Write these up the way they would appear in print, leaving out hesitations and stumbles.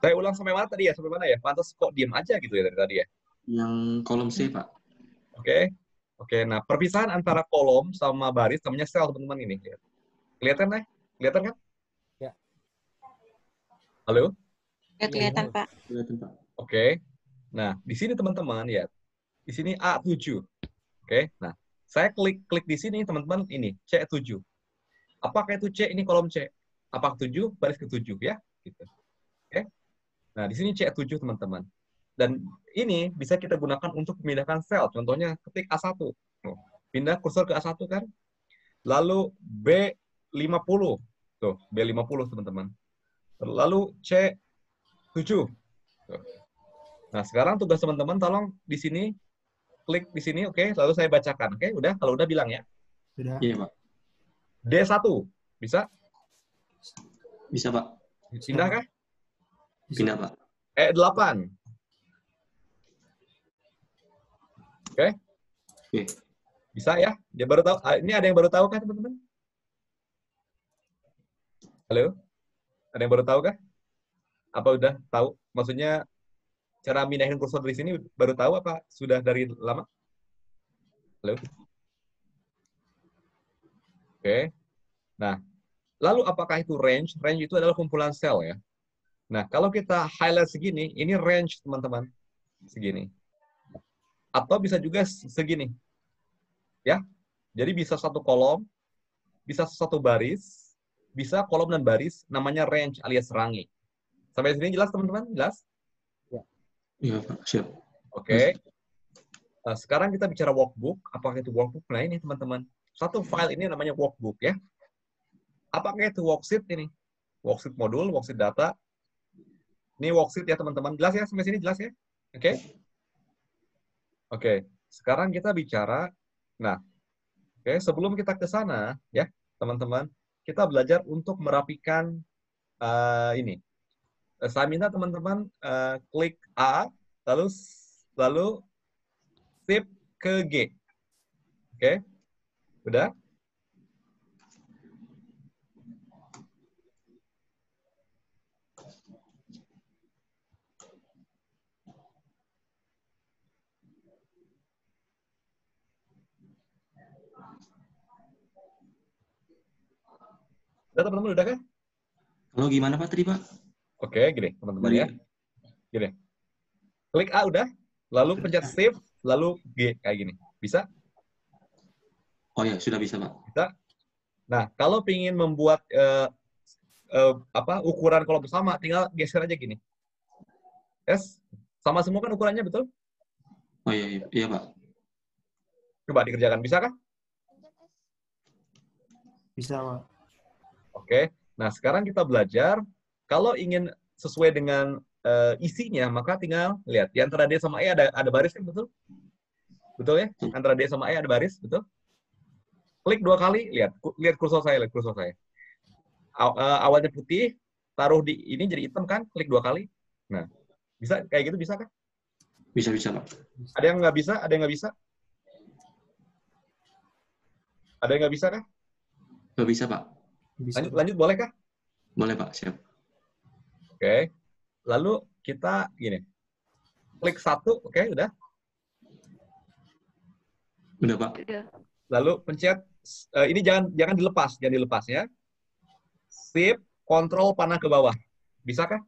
Saya ulang sampai mana tadi ya? Sampai mana ya? Pantas kok diem aja gitu ya dari tadi ya? Yang kolom C, Pak. Oke. Oke, nah perpisahan antara kolom sama baris namanya sel, teman-teman ini. Kelihatan kan? Kelihatan kan? Ya. Halo? Ya, kelihatan, Pak. Kelihatan, Pak. Oke. Nah, di sini teman-teman ya. Di sini A7. Oke. Nah, saya klik di sini teman-teman ini C7. Apakah itu C? Ini kolom C. Apakah 7? Baris ke-7 ya? Gitu. Oke. Nah, di sini C7 teman-teman. Dan ini bisa kita gunakan untuk memindahkan sel. Contohnya ketik A1. Pindah kursor ke A1 kan. Lalu B50. Tuh, B50 teman-teman. Lalu C7. Tuh. Nah, sekarang tugas teman-teman tolong di sini klik di sini, oke, lalu saya bacakan, oke, udah, kalau udah bilang ya. Sudah. Iya, Pak. D1, bisa? Bisa, Pak. Pindah kah? Pindah, Pak. E8. Oke? Oke. Bisa ya? Dia baru tahu. Ini ada yang baru tahu kah, teman-teman? Halo? Ada yang baru tahu kah? Apa udah tahu? Maksudnya cara mindahin kursor dari sini baru tahu apa sudah dari lama? Halo? Oke. Nah, lalu apakah itu range? Range itu adalah kumpulan sel ya. Nah, kalau kita highlight segini, ini range teman-teman. Segini. Atau bisa juga segini. Ya. Jadi bisa satu kolom, bisa satu baris, bisa kolom dan baris, namanya range alias range. Sampai sini jelas teman-teman? Jelas? Iya, Pak. Siap. Oke. Nah, sekarang kita bicara workbook. Apakah itu workbook? Nah, ini teman-teman. Satu file ini namanya workbook ya. Apakah itu worksheet ini? Worksheet modul, worksheet data. Ini worksheet ya teman-teman. Jelas ya? Sampai sini jelas ya? Oke? Oke. Sekarang kita bicara. Nah, oke, sebelum kita ke sana ya, teman-teman, kita belajar untuk merapikan ini. Saya minta teman-teman klik A, lalu shift ke G. Oke? Udah? Udah teman-teman, udah kan? Kalau gimana, Pak, tadi, Pak? Oke, gini teman-teman ya. Gini. Klik A udah, lalu pencet shift, lalu G kayak gini. Bisa? Oh ya, sudah bisa, Pak. Bisa? Nah, kalau ingin membuat ukuran kolom sama, tinggal geser aja gini. Yes? Sama semua kan ukurannya, betul? Oh iya, iya, Pak. Coba dikerjakan. Bisa kah? Bisa, Pak. Oke. Nah, sekarang kita belajar. Kalau ingin sesuai dengan isinya, maka tinggal lihat. Di antara D sama E ada baris kan, betul? Betul ya? Antara D sama E ada baris, betul? Klik 2 kali, lihat kursor saya, awalnya putih, taruh di ini jadi hitam kan, klik 2 kali. Nah, bisa kayak gitu, bisa kan? Bisa, Pak. Ada yang nggak bisa? Ada yang nggak bisa? Ada yang nggak bisa kah? Nggak bisa, Pak. Bisa, Lanjut boleh kah? Boleh, Pak. Siap. Oke. Lalu kita gini. Klik 1, oke, udah. Udah, Pak. Udah. Lalu pencet ini jangan dilepas ya. Shift, Control panah ke bawah. Bisa kah?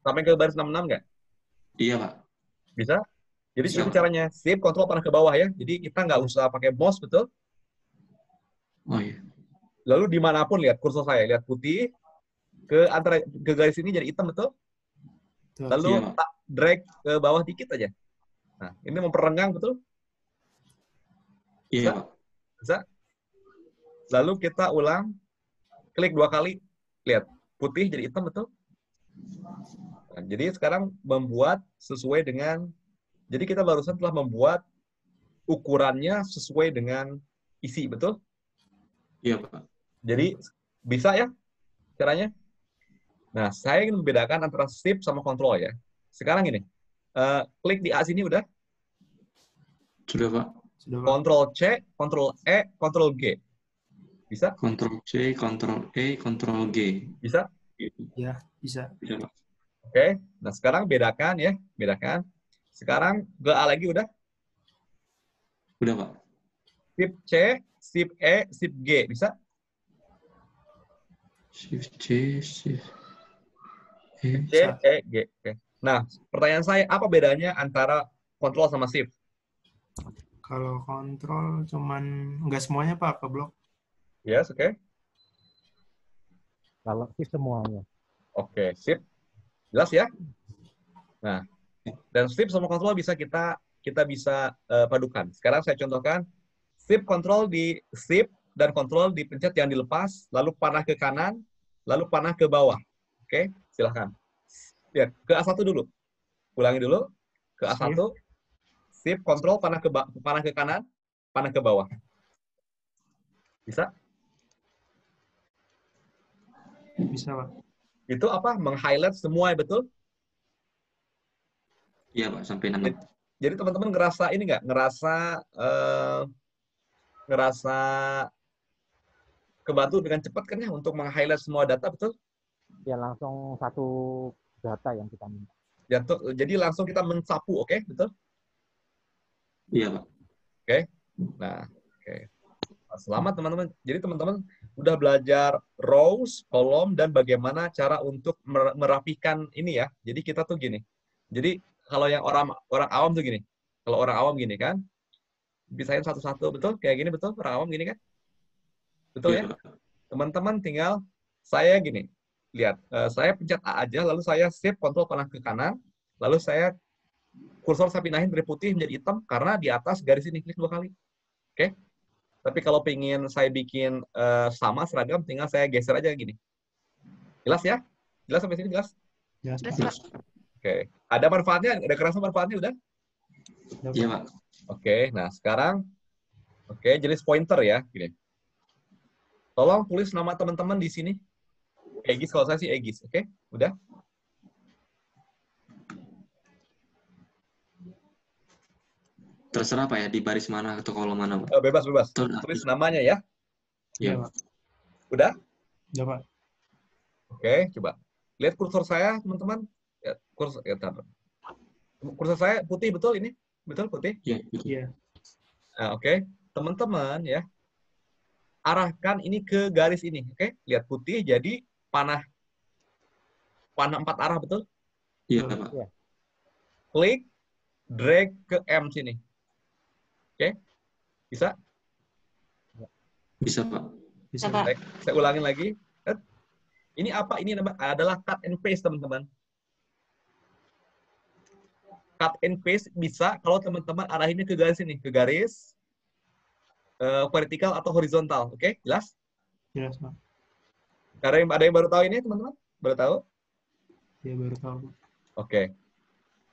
Sampai ke baris 66 nggak? Iya, Pak. Bisa? Jadi Bisa, itu Pak. caranya. Shift, Control panah ke bawah ya. Jadi kita nggak usah pakai mouse, betul? Oh iya. Lalu dimanapun lihat kursor saya, lihat putih, ke garis ini jadi hitam, betul? Lalu Iya, Pak. drag ke bawah dikit aja. Nah, ini memperenggang, betul? Iya, Pak. Bisa? Lalu kita ulang, klik 2 kali, lihat, putih jadi hitam, betul? Nah, jadi sekarang membuat sesuai dengan, jadi kita barusan telah membuat ukurannya sesuai dengan isi, betul? Iya, Pak. Jadi bisa ya caranya? Nah, saya ingin membedakan antara shift sama control ya. Sekarang ini, klik di A sini udah. Sudah, Pak. Sudah, Pak. Ctrl C, Ctrl E, Ctrl G. Bisa? Ctrl C, Ctrl E, Ctrl G. Bisa? Ya, bisa. Bisa, Pak. Oke, nah sekarang bedakan ya, bedakan. Sekarang GA lagi udah. Udah, Pak. Sip C, sip E, sip G. Bisa? Shift C, Shift E. C, E, G. Oke. Nah, pertanyaan saya, apa bedanya antara kontrol sama shift? Kalau kontrol cuman nggak semuanya Pak ke blok. Yes, oke. Kalau shift semuanya. Oke, shift. Jelas ya? Nah, dan shift sama kontrol bisa kita bisa padukan. Sekarang saya contohkan shift kontrol di shift dan kontrol dipencet yang dilepas, lalu panah ke kanan, lalu panah ke bawah. Oke, silahkan. Lihat, ke A1 dulu. Ulangi dulu. Ke A1, shift kontrol panah ke kanan, panah ke bawah. Bisa? Bisa Pak. Itu apa? Meng-highlight semua, betul? Iya, Pak, sampai 6. Jadi teman-teman ngerasa ini nggak? Ngerasa kebantu dengan cepat kan ya untuk meng-highlight semua data, betul? Ya langsung satu data yang kita minta. Jadi langsung kita mensapu, oke? Betul? Iya, Pak. Oke. Nah, oke. Selamat teman-teman. Jadi teman-teman udah belajar rows, kolom, dan bagaimana cara untuk merapikan ini ya. Jadi kita tuh gini. Jadi kalau yang orang awam tuh gini. Kalau orang awam gini kan, pisahin satu-satu, betul? Kayak gini, betul? Orang awam gini kan? Betul ya? Iya, Pak. Teman-teman tinggal saya gini. Lihat, saya pencet A aja, lalu saya shift kontrol panah ke kanan, lalu saya kursor saya pindahin dari putih menjadi hitam karena di atas garis ini klik 2 kali. Oke? Tapi kalau pengen saya bikin sama seragam, tinggal saya geser aja gini. Jelas ya? Jelas sampai sini jelas? Jelas Pak. Jelas. Oke. Ada manfaatnya? Ada kerasa manfaatnya udah? Iya, Pak. Oke. Nah sekarang, oke, jenis pointer ya. Gini. Tolong tulis nama teman-teman di sini. Egis, kalau saya sih Egis. Oke? Udah? Terserah, Pak, ya, di baris mana atau kolom mana, Pak. Bebas. Betul. Tulis namanya ya. Iya Iya, Pak. Udah? Udah Pak. Oke, coba. Lihat kursor saya, teman-teman. Ya, kursor saya putih, betul ini? Betul, putih? Iya, betul. Iya. Nah, oke. Teman-teman ya, arahkan ini ke garis ini. Oke? Lihat putih jadi panah 4 arah, betul? Iya, Betul. Pak. Iya. Klik, drag ke M sini. Oke? Bisa? Bisa, Pak. Bisa Pak. Pak. Saya ulangin lagi. Ini apa? Ini adalah cut and paste, teman-teman. Cut and paste bisa kalau teman-teman arahinnya ke garis ini. Ke garis vertikal atau horizontal. Oke? Jelas? Jelas Pak. Ada yang baru tahu ini, teman-teman? Baru tahu? Iya baru tahu Pak. Oke.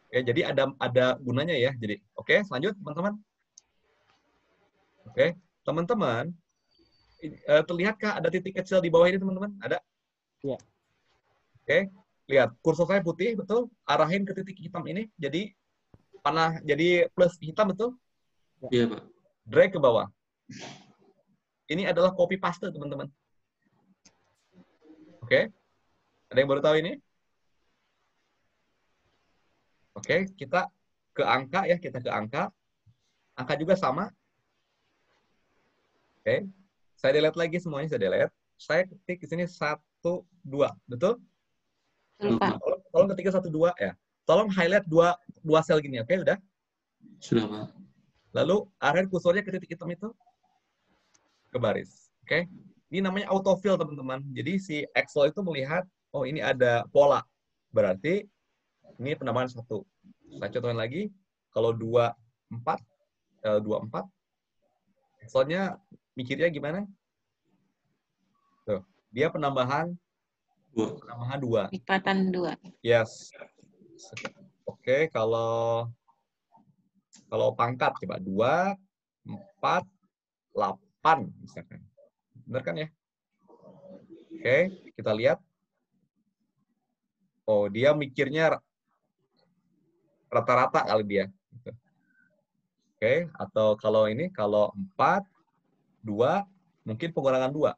Oke, jadi ada gunanya ya. Jadi, oke, lanjut teman-teman. Oke, teman-teman, terlihatkah ada titik kecil di bawah ini, teman-teman? Ada? Iya. Oke, lihat kursor saya putih, betul? Arahin ke titik hitam ini, jadi panah, jadi plus hitam, betul? Iya, Pak. Drag ke bawah. Ini adalah copy paste, teman-teman. Oke, ada yang baru tahu ini? Oke, kita ke angka ya, kita ke angka. Angka juga sama. Oke, saya delete lagi semuanya, saya delete. Saya ketik di sini 1, 2, betul? Betul, Pak. Tolong ketiknya 1, 2 ya. Tolong highlight dua sel gini, oke? Udah. Sudah, Pak. Lalu arahin kursornya ke titik hitam itu ke baris, oke? Ini namanya autofill, teman-teman. Jadi si Excel itu melihat, oh ini ada pola, berarti ini penambahan 1. Saya contohin lagi, kalau 2, 4, 2, 4, Excelnya mikirnya gimana? Tuh, dia penambahan 2. Lipatan 2. Yes. Oke, kalau pangkat coba 2, 4, 8 misalkan. Benar kan ya? Oke, kita lihat. Oh, dia mikirnya rata-rata kali dia. Oke, atau kalau 4, 2, mungkin pengurangan 2.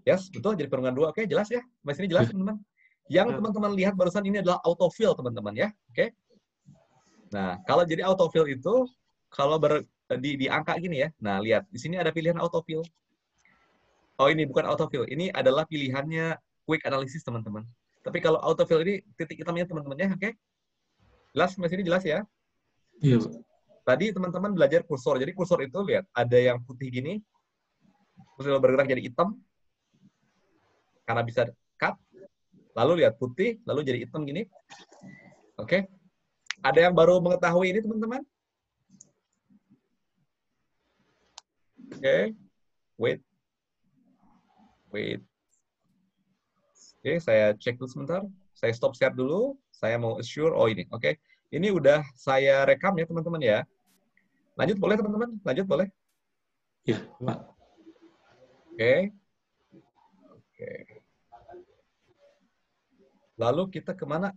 Yes, betul, jadi perundungan 2. Oke, jelas ya? Mas ini jelas, teman-teman? Yang teman-teman lihat barusan ini adalah autofill, teman-teman ya. Oke? Nah, kalau jadi autofill itu, kalau di angka gini ya. Nah, lihat. Di sini ada pilihan autofill. Oh, ini bukan autofill. Ini adalah pilihannya quick analysis, teman-teman. Tapi kalau autofill ini titik hitamnya, teman-teman ya. Oke? Jelas, Mas ini jelas ya? Iya, Pak. Tadi teman-teman belajar kursor. Jadi kursor itu, lihat. Ada yang putih gini. Terus bergerak jadi hitam. Karena bisa cut, lalu lihat putih, lalu jadi hitam gini. Oke. Ada yang baru mengetahui ini, teman-teman? Oke. Wait. Oke, saya cek dulu sebentar. Saya stop share dulu. Saya mau assure. Oh, ini. Oke. Ini udah saya rekam ya, teman-teman ya. Lanjut boleh, teman-teman? Lanjut boleh? Iya, Pak. Oke. Lalu kita kemana?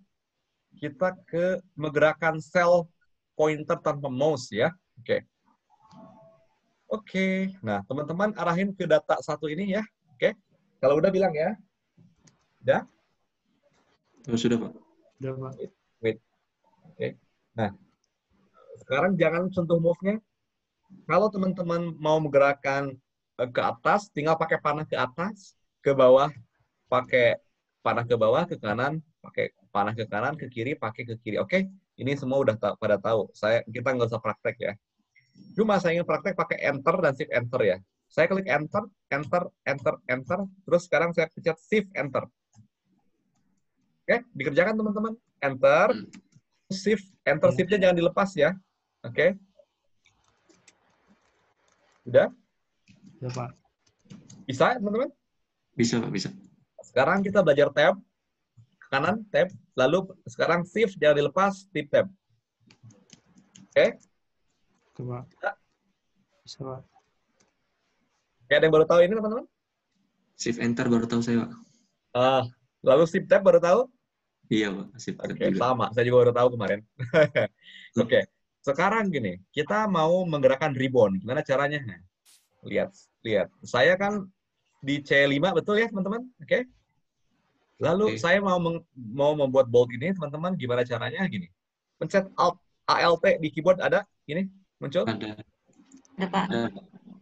Kita ke menggerakkan sel pointer tanpa mouse ya. Oke. Nah, teman-teman arahin ke data 1 ini ya. Oke. Kalau udah bilang ya. Udah? Oh, sudah, Pak. Udah, Pak. Wait. Oke. Nah, sekarang jangan sentuh mouse-nya. Kalau teman-teman mau menggerakkan ke atas, tinggal pakai panah ke atas, ke bawah, pakai panah ke bawah, ke kanan, pakai panah ke kanan, ke kiri, pakai ke kiri. Oke? Ini semua udah pada tahu. Kita nggak usah praktek ya. Cuma saya ingin praktek pakai enter dan shift enter ya. Saya klik enter, enter, enter, enter. Terus sekarang saya pencet shift enter. Oke? Dikerjakan teman-teman. Enter, shift, enter. Shift-nya jangan dilepas ya. Oke? Udah? Udah, Pak. Bisa teman-teman? Bisa, Pak, bisa. Sekarang kita belajar tab. Kanan, tab. Lalu sekarang shift, jangan dilepas, tip tab. Oke? Oke, Pak. Bisa, Pak. Oke, ada yang baru tahu ini, teman-teman? Shift enter baru tahu saya, Pak. Lalu shift tab baru tahu? Iya, Pak. Shift tab Oke, juga. sama. Saya juga baru tahu kemarin. Oke, sekarang gini. Kita mau menggerakkan ribbon. Gimana caranya? Nah, lihat. Saya kan di C5, betul ya, teman-teman? Oke? Lalu saya mau membuat bold ini, teman-teman. Gimana caranya? Gini. Pencet Alt, ALT di keyboard ada? Ini muncul? Ada. Ada, Pak.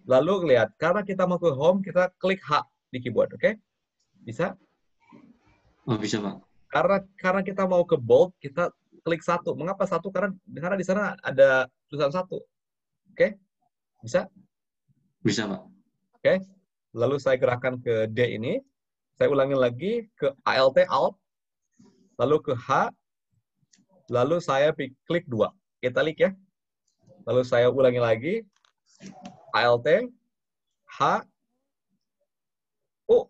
Lalu lihat, karena kita mau ke home, kita klik H di keyboard, oke? Bisa? Oh, bisa, Pak. Karena kita mau ke bold, kita klik 1. Mengapa 1? Karena di sana ada tulisan 1. Oke? Bisa? Bisa, Pak. Oke? Lalu saya gerakkan ke D ini. Saya ulangi lagi ke ALT, Alt. Lalu ke H. Lalu saya klik 2. Italic ya. Lalu saya ulangi lagi. ALT, H, U.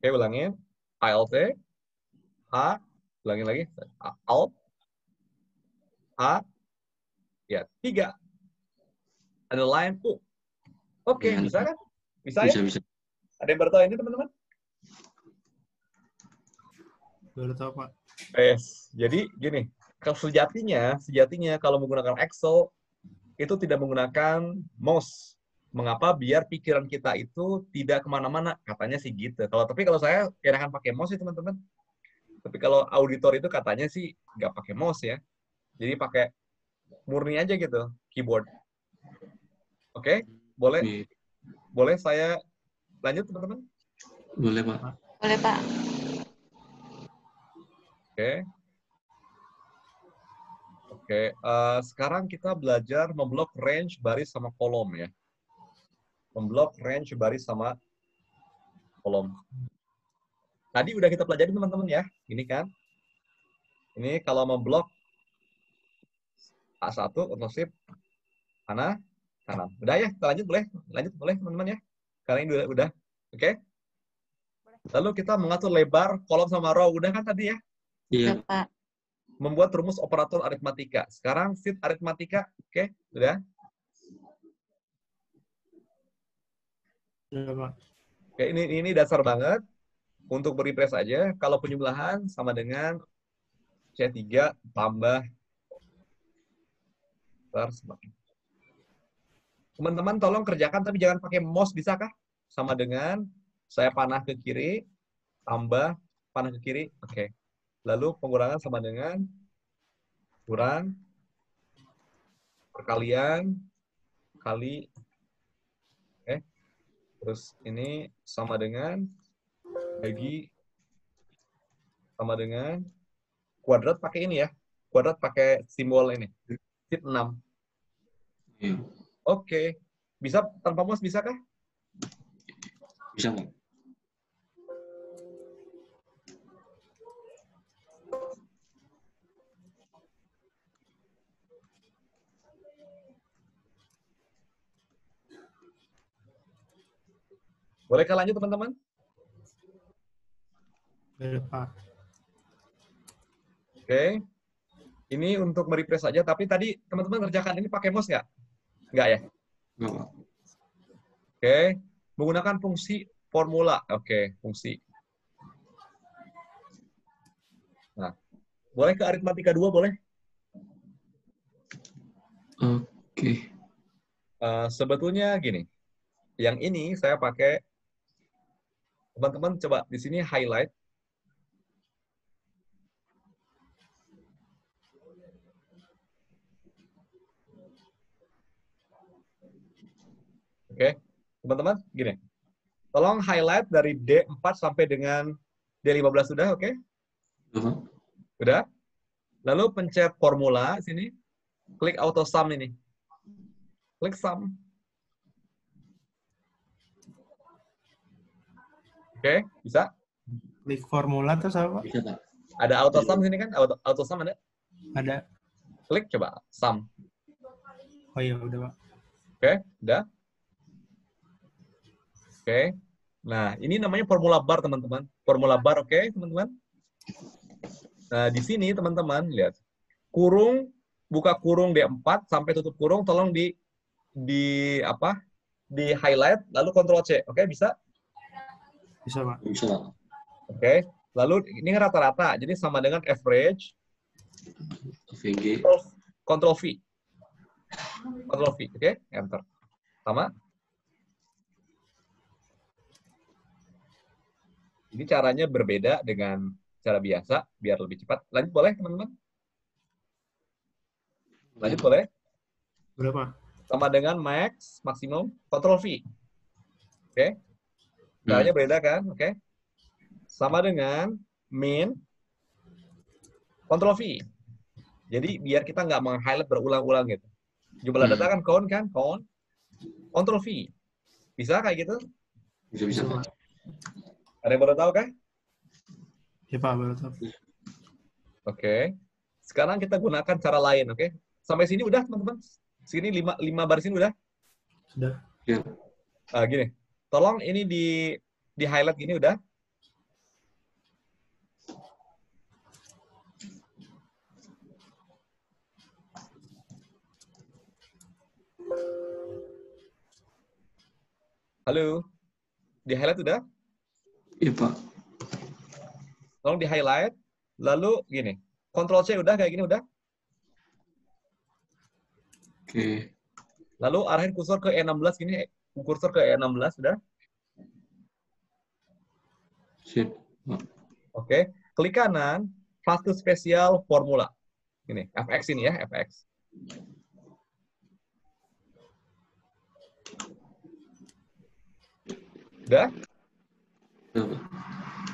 Oke, ulangin. ALT, H, ulangin lagi. Alt, H, ya, 3. Underline, U. Oke, bisa kan? Bisa ya? Bisa. Ada yang baru tahu ini, teman-teman? Baru tahu, Pak. Jadi gini, sejatinya kalau menggunakan Excel, itu tidak menggunakan mouse. Mengapa? Biar pikiran kita itu tidak kemana-mana. Katanya sih gitu. Tapi kalau saya enakan pakai mouse sih, teman-teman. Tapi kalau auditor itu katanya sih nggak pakai mouse ya. Jadi pakai murni aja gitu, keyboard. Oke? Boleh saya lanjut, teman-teman? Boleh, Pak. Boleh, Pak. Oke. Sekarang kita belajar memblok range baris sama kolom ya. Memblok range baris sama kolom. Tadi udah kita pelajari, teman-teman ya. Ini kan. Ini kalau memblok A1, Ctrl Shift, kanan. Udah ya, kita lanjut boleh, teman-teman ya. Karena ini udah. Oke. Lalu kita mengatur lebar kolom sama row. Udah kan tadi ya? Iya. Udah, Pak. Membuat rumus operator aritmatika. Sekarang sheet aritmatika. Oke, udah. Udah, Pak. Oke, ini dasar banget. Untuk berrefresh aja, kalau penjumlahan sama dengan C3 tambah teman-teman tolong kerjakan tapi jangan pakai mouse, bisakah? Sama dengan saya panah ke kiri, tambah panah ke kiri, oke. Lalu pengurangan sama dengan kurang perkalian kali, oke. Terus ini sama dengan bagi sama dengan kuadrat pakai ini ya. Kuadrat pakai simbol ini. Tip 6. Iya. Oke. Bisa tanpa mouse bisa kah? Bisa, Pak. Bolehkah lanjut teman-teman? Boleh, Pak. Oke. Ini untuk merefresh saja, tapi tadi teman-teman kerjakan ini pakai mouse nggak? Nggak ya? Enggak, Pak. Oke. Menggunakan fungsi formula. Oke, fungsi. Nah, boleh ke aritmatika 2, boleh? Oke. Sebetulnya gini. Yang ini saya pakai, teman-teman coba di sini highlight. Oke, teman-teman, gini. Tolong highlight dari D4 sampai dengan D15 sudah, oke? Udah, Pak. Udah? Lalu pencet formula sini, klik auto sum ini. Klik sum. Oke, bisa? Klik formula terus apa, Pak? Bisa, Pak. Ada auto sum sini kan? Auto sum ada? Ada. Klik coba sum. Oh iya, udah, Pak. Oke, udah? Oke. Nah, ini namanya formula bar, teman-teman. Formula bar, oke, teman-teman? Nah, di sini, teman-teman, lihat. Kurung, buka kurung D4, sampai tutup kurung, tolong di highlight, lalu Ctrl C. Oke, bisa? Bisa, Pak. Bisa, Pak. Oke. Lalu, ini rata-rata. Jadi, sama dengan average, VG. Ctrl V. Ctrl V, oke? Enter. Sama? Ini caranya berbeda dengan cara biasa, biar lebih cepat. Lanjut boleh, teman-teman? Lanjut boleh? Berapa? Sama dengan max, maksimum, Ctrl V. Oke? Caranya beda kan? Oke? Sama dengan min, Ctrl V. Jadi, biar kita nggak meng-highlight berulang-ulang gitu. Jumlah data kan count kan? Count. Ctrl V. Bisa kayak gitu? Bisa, Pak. Ada yang baru tahu kah? Ya, Pak, baru tahu. Oke. Sekarang kita gunakan cara lain, oke? Sampai sini udah, teman-teman? Sini 5 baris ini udah? Sudah. Ya. Gini. Tolong ini di highlight gini udah? Halo? Di highlight udah? Iya, Pak. Tolong di highlight. Lalu gini. Ctrl C udah kayak gini udah? Oke. Lalu arahin kursor ke E16 gini. Kursor ke E16 udah? Sip, Pak. Oke. Klik kanan. Fase spesial formula. Ini. FX ini ya. FX. Udah? Udah, Pak.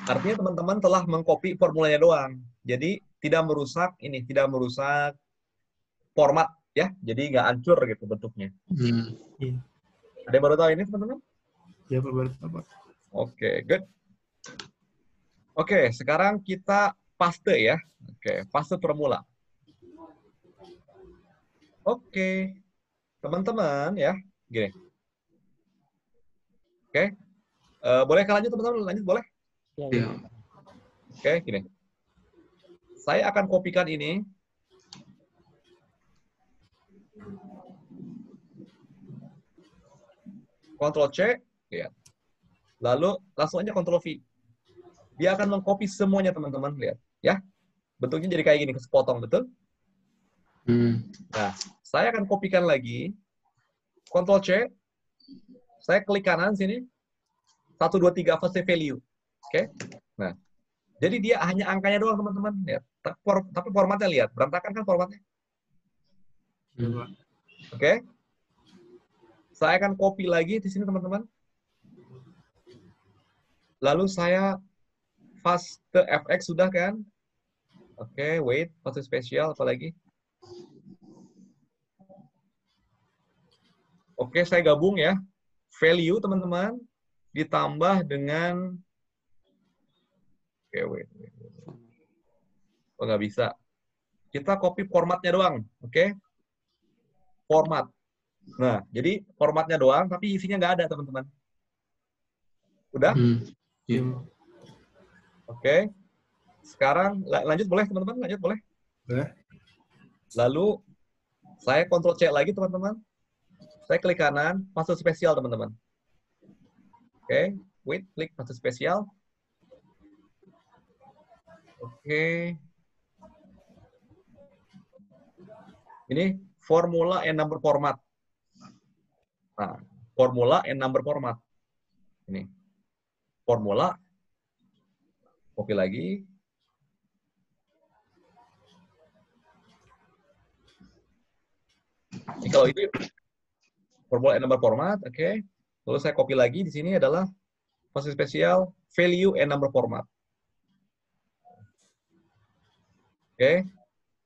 Artinya teman-teman telah mengcopy formulanya doang. Jadi tidak merusak ini, tidak merusak format ya. Jadi nggak hancur gitu bentuknya. Iya. Ada yang baru tahu ini teman-teman? Ya, Pak, baru tahu, Pak. Oke, good. Oke, sekarang kita paste ya. Oke, paste formula. Oke, teman-teman ya, gini. Oke, bolehkah lanjut teman-teman? Lanjut boleh? Iya. Oke, gini. Saya akan kopikan ini. Ctrl C, lihat. Lalu langsung aja Ctrl V. Dia akan mengcopy semuanya teman-teman, lihat. Ya, bentuknya jadi kayak gini, kesepotong, betul? Nah, saya akan kopikan lagi. Ctrl C. Saya klik kanan sini. 1, 2, 3 fase value. Oke? Nah, jadi dia hanya angkanya doang, teman-teman. Lihat. Tapi formatnya lihat. Berantakan kan formatnya? Ya, Pak. Oke? Saya akan copy lagi di sini, teman-teman. Lalu saya fase fx sudah kan? Oke, wait. Fase spesial apalagi? Oke, saya gabung ya. Value, teman-teman, ditambah dengan... Oke, wait. Oh, nggak bisa. Kita copy formatnya doang. Oke? Format. Nah, jadi formatnya doang, tapi isinya nggak ada, teman-teman. Udah? Ya. Oke. Sekarang, lanjut boleh, teman-teman? Lanjut boleh? Boleh. Lalu, saya Ctrl-C lagi, teman-teman. Saya klik kanan, fase spesial, teman-teman. Oke. Wait, klik fase spesial. Oke. Ini formula and number format. Nah, formula and number format. Ini. Formula. Copy lagi. Ini kalau itu formula and number format, oke. Lalu saya copy lagi di sini adalah fase spesial value and number format. Oke.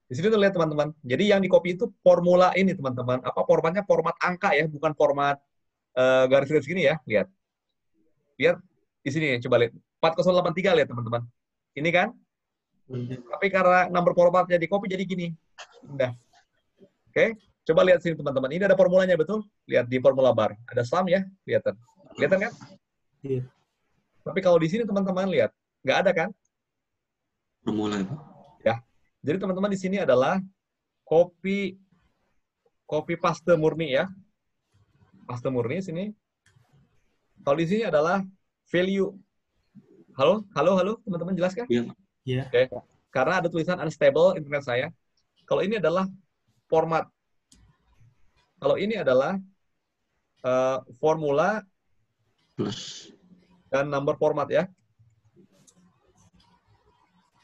Di sini tuh lihat teman-teman. Jadi yang di copy itu formula ini teman-teman. Apa formatnya? Format angka ya, bukan format garis-garis gini ya. Lihat. Lihat di sini coba lihat. 4083 lihat teman-teman. Ini kan? Tapi karena number formatnya di copy jadi gini. Udah. Oke. Coba lihat sini teman-teman. Ini ada formulanya betul? Lihat di formula bar. Ada sum ya. Kelihatan. Kelihatan kan? Iya. Tapi kalau di sini teman-teman lihat. Nggak ada kan? Formula ya, Pak. Ya. Jadi teman-teman di sini adalah copy paste murni ya. Paste murni sini. Kalau di sini adalah value. Halo teman-teman jelas kan? Iya, Pak. Iya. Oke. Karena ada tulisan unstable internet saya. Kalau ini adalah format. Kalau ini adalah formula Plus. dan number format ya.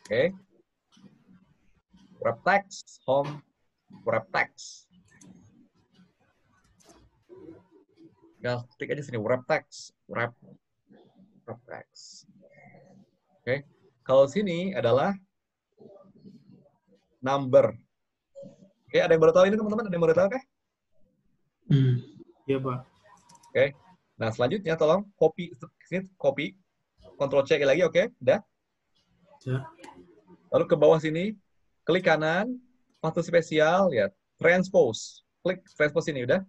Oke. Wrap text, home, wrap text. Ya, klik aja sini, wrap text, wrap text. Oke. Kalau sini adalah number. Oke, ada yang baru tahu ini teman-teman? Ada yang baru tahu kah? Iya, Pak. Oke. Nah, selanjutnya tolong copy sini, copy. Ctrl C lagi, oke? Udah. Ya. Lalu ke bawah sini, klik kanan, fase spesial, lihat, transpose. Klik transpose ini, udah?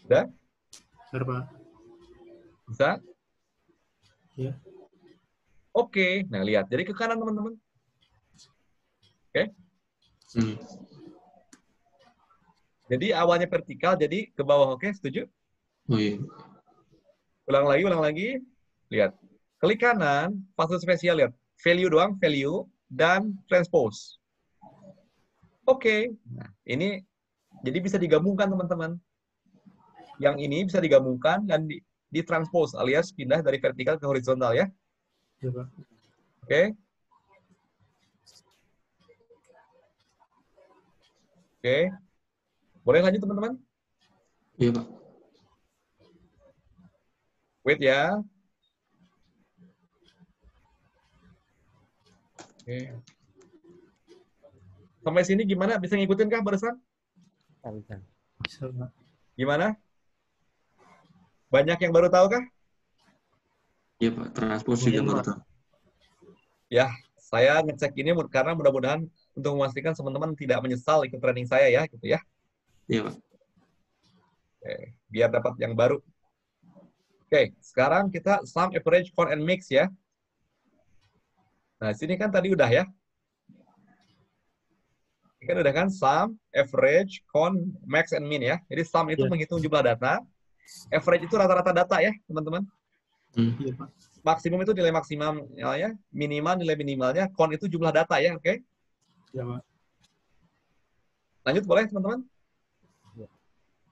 Udah? Bentar, Pak. Bisa? Ya. Oke. Nah, lihat. Jadi ke kanan, teman-teman. Oke? Jadi awalnya vertikal, jadi ke bawah, oke? Setuju? Oh iya. Ulang lagi. Lihat. Klik kanan, fase spesial, lihat. Value doang, value, dan transpose. Oke. Nah, ini jadi bisa digabungkan, teman-teman. Yang ini bisa digabungkan dan ditranspose, alias pindah dari vertikal ke horizontal, ya. Iya, Pak. Oke. Oke. Boleh lanjut, teman-teman? Iya, Pak. Wait ya. Oke. Sampai sini gimana? Bisa ngikutin kah barusan? Bisa. Bisa, Pak. Gimana? Banyak yang baru tahu kah? Iya, Pak. Transpose juga Lumayan, baru Pak. tahu. Ya, saya ngecek ini karena mudah-mudahan untuk memastikan teman-teman tidak menyesal ikut training saya ya, gitu ya. Iya, Pak. Oke, biar dapat yang baru. Oke, sekarang kita sum, average, count, and mix ya. Nah, sini kan tadi udah ya. Ini kan udah kan sum, average, count, max, and min ya. Jadi sum itu Iya. menghitung jumlah data. Average itu rata-rata data ya, teman-teman. Iya, Pak. Maksimum itu nilai maksimalnya, minimal nilai minimalnya, count itu jumlah data ya, oke? Iya, Pak. Lanjut boleh, teman-teman? Ya.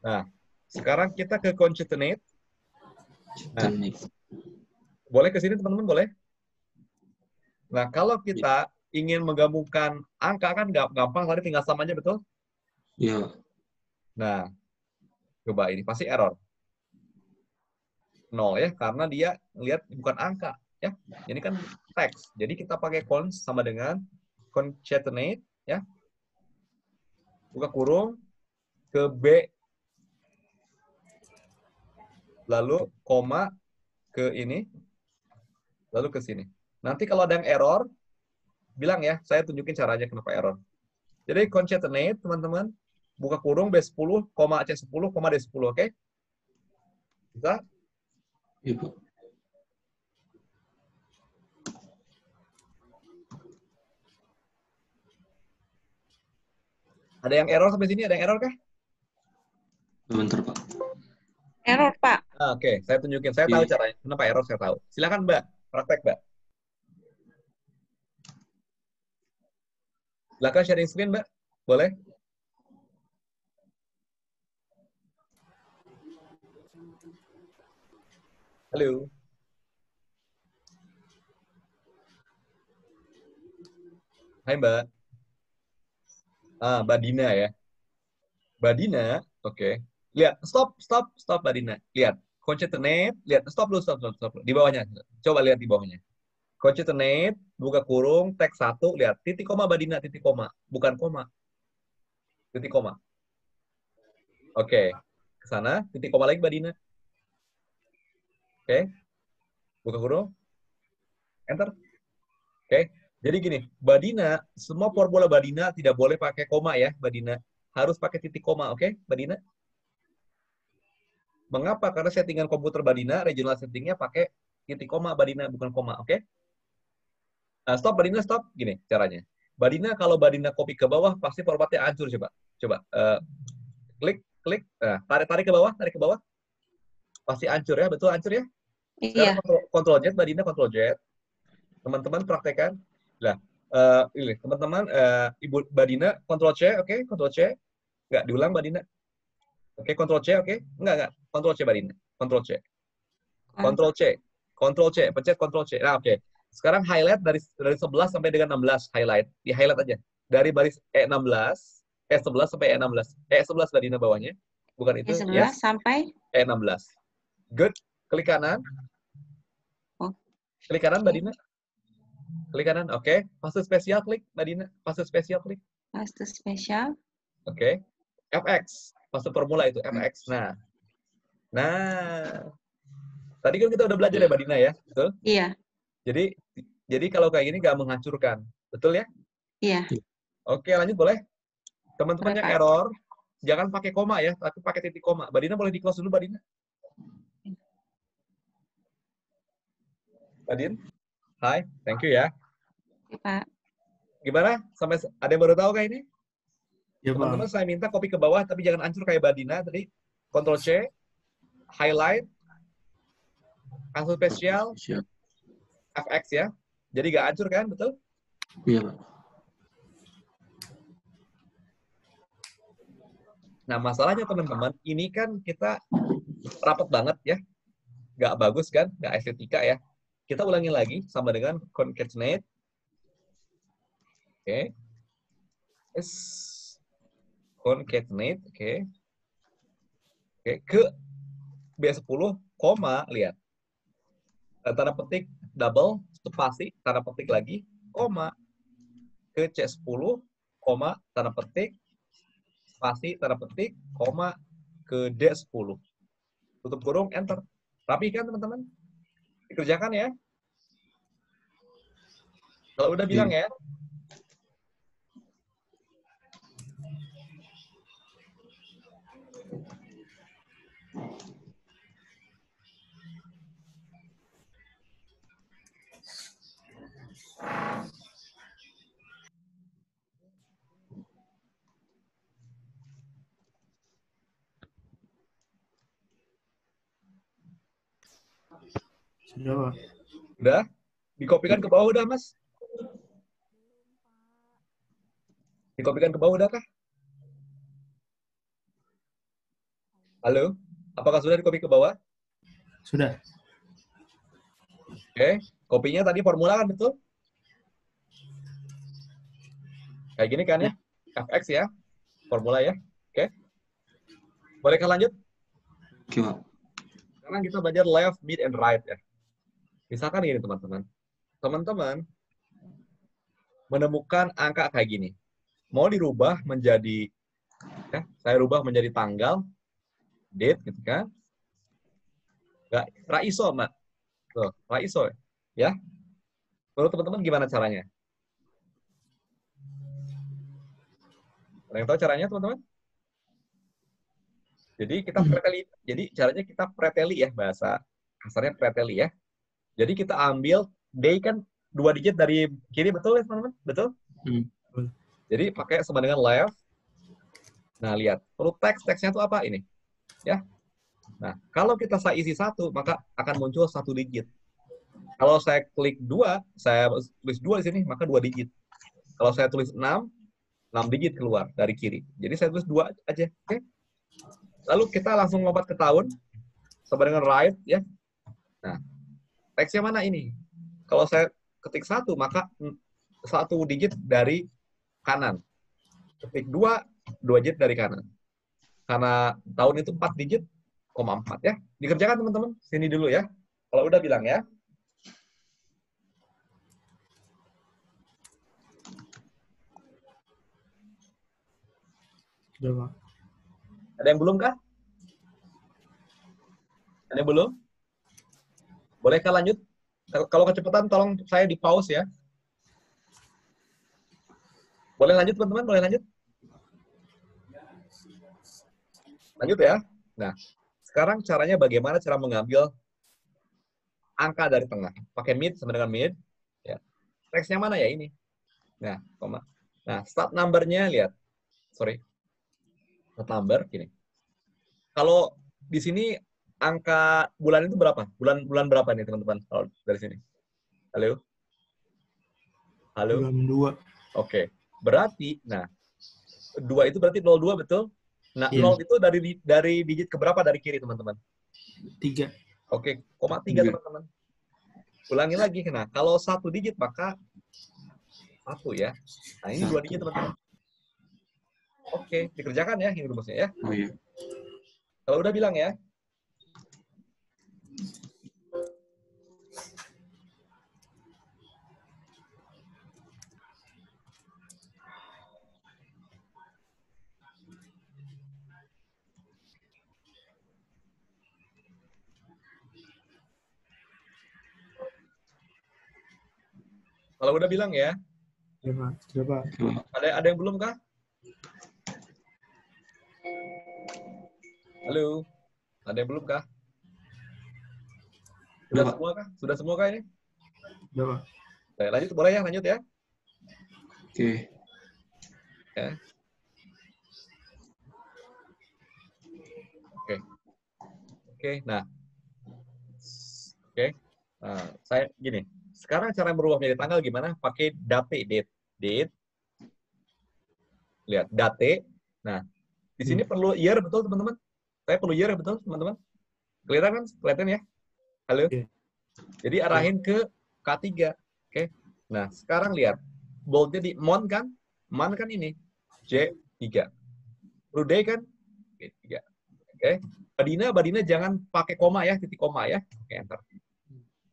Nah, sekarang kita ke concatenate. Teknik. Boleh ke sini teman-teman, boleh? Nah, kalau kita ingin menggabungkan angka kan gampang, tadi tinggal sum aja, betul? Iya, Pak. Nah, coba ini pasti error. 0 ya, karena dia lihat bukan angka ya. Ini kan teks. Jadi kita pakai const sama dengan concatenate ya. Buka kurung ke B lalu koma ke ini lalu ke sini. Nanti kalau ada yang error bilang ya, saya tunjukin caranya kenapa error. Jadi concatenate teman-teman, buka kurung B10, C10, D10, oke? Bisa? Iya, Pak. Ada yang error sampai sini? Ada yang error kah? Bentar, Pak. Error, Pak. Oke, saya tunjukin. Saya tahu Iya. caranya. Kenapa error saya tahu. Silakan Mbak, praktek Mbak. Silakan sharing screen Mbak. Boleh? Halo. Hai Mbak. Mbak Dina ya. Mbak Dina, oke. Lihat, stop Mbak Dina. Lihat, concatenate, lihat, stop dulu, stop. Di bawahnya. Coba lihat di bawahnya. Concatenate, buka kurung, teks 1, lihat, titik koma Mbak Dina, titik koma. Bukan koma. Titik koma. Oke. Ke sana, titik koma lagi Mbak Dina. Oke. Buka kurung. Enter. Oke. Jadi gini, Mbak Dina, semua formula Mbak Dina tidak boleh pakai koma ya, Mbak Dina. Harus pakai titik koma, oke, Mbak Dina? Mengapa? Karena settingan komputer Mbak Dina, regional settingnya pakai titik koma Mbak Dina, bukan koma, oke? Nah, stop Mbak Dina, stop. Gini caranya. Mbak Dina, kalau Mbak Dina copy ke bawah, pasti formatnya hancur, coba. Coba. Klik. Tarik ke bawah. Pasti hancur ya, betul hancur ya? Sekarang Iya. Ctrl Z, Mbak Dina, Ctrl Z. Teman-teman praktekkan. Nah, ini teman-teman, Ibu Mbak Dina, Ctrl C, oke, Ctrl C. Nggak diulang Mbak Dina. Oke, Ctrl C, oke. Enggak. Ctrl C, Mbak Dina. Ctrl C. Ctrl C. Ctrl C, pencet Ctrl C. Nah, oke. Sekarang highlight dari 11 sampai dengan 16, highlight. Di highlight aja. Dari baris E16, E11 sampai E16. E11 Mbak Dina bawahnya. Bukan itu, E11 yes. sampai E16. Good. Klik kanan. Oh. Klik kanan, Mbak Dina. Klik kanan, oke. Fase spesial klik, Mbak Dina. Fase spesial klik. fase spesial. Oke. FX. Fase formula itu, FX. Nah. Tadi kan kita udah belajar ya, Mbak Dina ya? Betul? Iya. Jadi kalau kayak gini nggak menghancurkan. Betul ya? Iya. Oke, lanjut boleh? Teman-teman Boleh, yang Pak. error, jangan pakai koma ya, tapi pakai titik koma. Mbak Dina boleh di-close dulu, Mbak Dina? Mbak Din? Hai, thank you ya. Oke, Pak. Gimana? Sampai ada yang baru tahu kayak ini? Ya, Pak. Teman-teman saya minta copy ke bawah, tapi jangan hancur kayak Mbak Dina tadi. Ctrl C, highlight, kasus spesial, Siap. FX ya. Jadi nggak hancur kan, betul? Iya, Pak. Nah, masalahnya teman-teman, ini kan kita rapat banget ya. Nggak bagus kan, nggak estetika ya. Kita ulangi lagi sama dengan concatenate. Oke. Yes. Concatenate, oke. Oke, ke B10, koma, lihat. Tanda petik double, spasi, tanda petik lagi, koma. Ke C10, koma, tanda petik, spasi, tanda petik, koma, ke D10. Tutup kurung, enter. Rapi kan teman-teman? Dikerjakan ya. Kalau udah bilang ya. Sudah, Pak. Udah? Dikopikan ke bawah udah, Mas? Dikopikan ke bawah udah kah? Halo? Apakah sudah dikopi ke bawah? Sudah. Oke, kopinya tadi formula kan betul? Kayak gini kan ya? Fx ya, formula ya. Oke. Bolehkah lanjut? Oke, Pak. Sekarang kita belajar left, mid, and right ya. Misalkan gini teman-teman. Teman-teman menemukan angka kayak gini. Mau dirubah menjadi, ya, saya rubah menjadi tanggal, date gitu kan. Nggak, raiso, Mbak. Tuh, raiso ya. Menurut teman-teman gimana caranya? Ada yang tahu caranya, teman-teman? Jadi kita preteli. Jadi caranya kita preteli ya, bahasa kasarnya preteli ya. Jadi kita ambil day kan 2 digit dari kiri, betul ya teman-teman? Betul? Jadi pakai sama dengan left. Nah, lihat. Perlu teksnya itu apa ini? Ya. Nah, kalau kita saya isi 1, maka akan muncul 1 digit. Kalau saya klik 2, saya tulis 2 di sini, maka 2 digit. Kalau saya tulis 6, 6 digit keluar dari kiri. Jadi saya tulis 2 aja. Oke? Lalu kita langsung lompat ke tahun sama dengan right ya. Nah, teksnya mana ini? Kalau saya ketik 1, maka 1 digit dari kanan. Ketik 2, 2 digit dari kanan. Karena tahun itu 4 digit, 4 ya. Dikerjakan teman-teman. Sini dulu ya. Kalau udah bilang ya. Sudah, Pak. Ada yang belum kah? Ada yang belum? Bolehkah lanjut? Kalau kecepatan tolong saya di pause ya. Boleh lanjut teman-teman? Boleh lanjut? Lanjut ya. Nah, sekarang caranya bagaimana cara mengambil angka dari tengah. Pakai mid sama dengan mid. Ya. Teksnya mana ya ini? Nah, koma. Nah, start number-nya lihat. Sorry. Start number gini. Kalau di sini angka bulan itu berapa? Bulan berapa nih teman-teman? Kalau dari sini. Halo? Halo? Bulan 2. Oke. Berarti, nah, 2 itu berarti 02 betul? Nah, Iya. 0 itu dari digit keberapa dari kiri, teman-teman? 3. Oke, 3 teman-teman. Ulangi lagi. Nah, kalau 1 digit maka 1 ya. Nah, ini 2 digit, teman-teman. Oke, dikerjakan ya ini rumusnya ya. Oh iya. Kalau udah bilang ya. Kalau udah bilang ya. Sudah, Pak. Sudah, Pak. Oke, Pak. Ada yang belum kah? Halo? Ada yang belum kah? Sudah Pak. semua kah? Sudah semua kah ini? Sudah, Pak. Baik, lanjut boleh ya, lanjut ya. Oke. Ya. Oke. Oke, nah. Oke. Nah, saya gini. Sekarang cara merubah menjadi tanggal gimana? Pakai date. Date. Lihat, date. Nah, di sini perlu year betul, teman-teman? Saya perlu year betul, teman-teman? Kelihatan kan? Kelihatan ya? Halo? Iya. Jadi arahin ke K3. Oke. Nah, sekarang lihat. Boldnya di month kan? Month kan ini. J3. Per day kan? Oke, 3. Oke. Badina jangan pakai koma ya, titik koma ya. Oke, enter.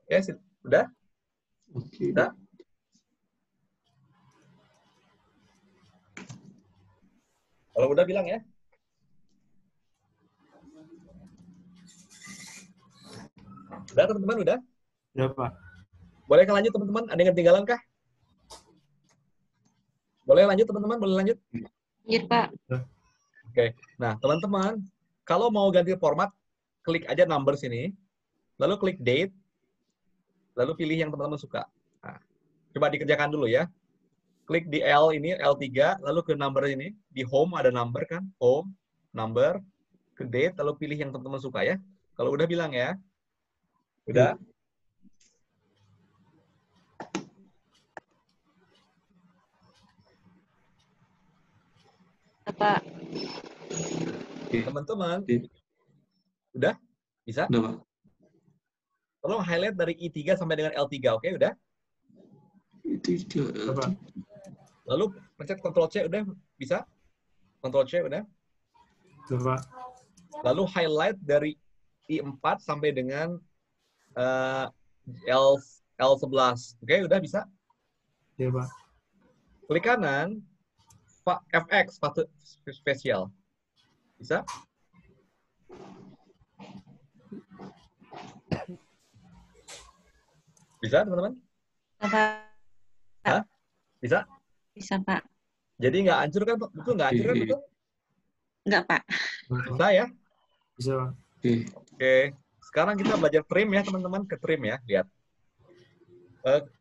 Oke, sudah? Oke. Sudah? Kalau udah bilang ya. Udah teman-teman, udah? Sudah, Pak. Boleh lanjut teman-teman? Ada yang ketinggalan kah? Boleh lanjut teman-teman? Boleh lanjut? Lanjut, Pak. Oke. Nah, teman-teman, kalau mau ganti format, klik aja number sini, lalu klik date, lalu pilih yang teman-teman suka. Nah, coba dikerjakan dulu ya. Klik di L ini, L3, lalu ke number ini. Di home ada number kan? Home, number, ke date, lalu pilih yang teman-teman suka ya. Kalau udah bilang ya. Udah? Pak. Oke. Teman-teman. Oke. Udah? Bisa? Udah, Pak. tolong highlight dari I3 sampai dengan L3, oke? Udah? Itu dia. Coba. Lalu pencet Ctrl C, udah? Bisa? Ctrl C, udah? Coba. Lalu highlight dari I4 sampai dengan L11. Oke, udah bisa? Ya, Pak. Klik kanan, FX, sepatu spesial. Bisa? Bisa, teman-teman? Pak. Hah? Bisa? Bisa, Pak. Jadi nggak hancur kan? Betul nggak hancur kan? Betul? Enggak, Pak. Bisa ya? Bisa, Pak. Oke. Oke. Sekarang kita belajar trim ya, teman-teman. Ke trim ya, lihat.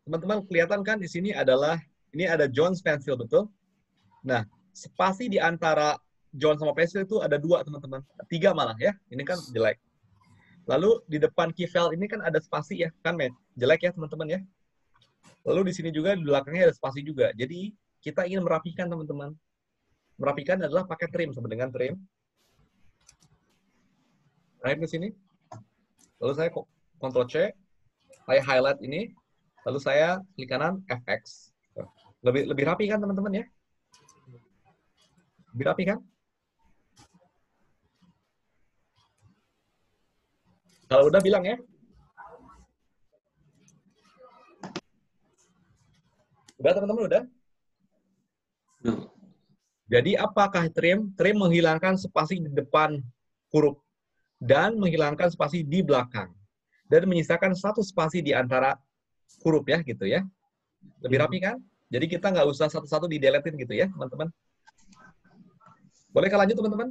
Teman-teman kelihatan kan di sini ini ada John's pencil, betul? Nah, spasi di antara John sama pencil itu ada 2, teman-teman. 3 malah ya. Ini kan jelek. Lalu di depan keyfile ini kan ada spasi ya, kan men? Jelek ya, teman-teman ya. Lalu di sini juga di belakangnya ada spasi juga. Jadi kita ingin merapikan, teman-teman. Merapikan adalah pakai trim, sama dengan trim. Right ke sini. Lalu saya Ctrl C, saya highlight ini, lalu saya klik kanan FX. Lebih rapi kan, teman-teman ya? Lebih rapi kan? Kalau udah bilang ya. Udah, teman-teman, udah? Udah. Jadi apakah trim? Trim menghilangkan spasi di depan huruf dan menghilangkan spasi di belakang dan menyisakan satu spasi di antara huruf ya, gitu ya. Lebih rapi kan? Jadi kita nggak usah satu-satu di-deletein gitu ya, teman-teman. Boleh lanjut, teman-teman?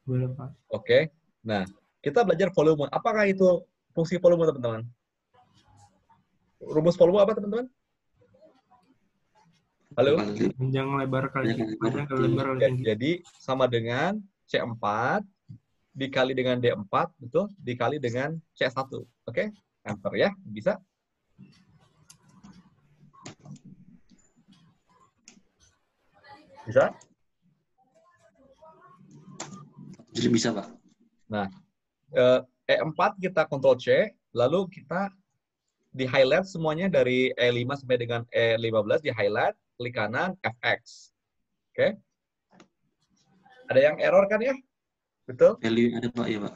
Boleh, Pak. Oke. Nah, kita belajar volume. Apakah itu fungsi volume, teman-teman? Rumus volume apa, teman-teman? Halo? Panjang lebar kali tinggi. Jadi sama dengan C4 dikali dengan D4, betul? Dikali dengan C1. Oke? Enter ya. Bisa? Bisa? Jadi bisa, Pak. Nah, E4 kita Ctrl C, lalu kita di-highlight semuanya dari E5 sampai dengan E15, di-highlight, klik kanan, FX. Oke? Ada yang error kan ya? Betul? Value ada, Pak, ya, Pak.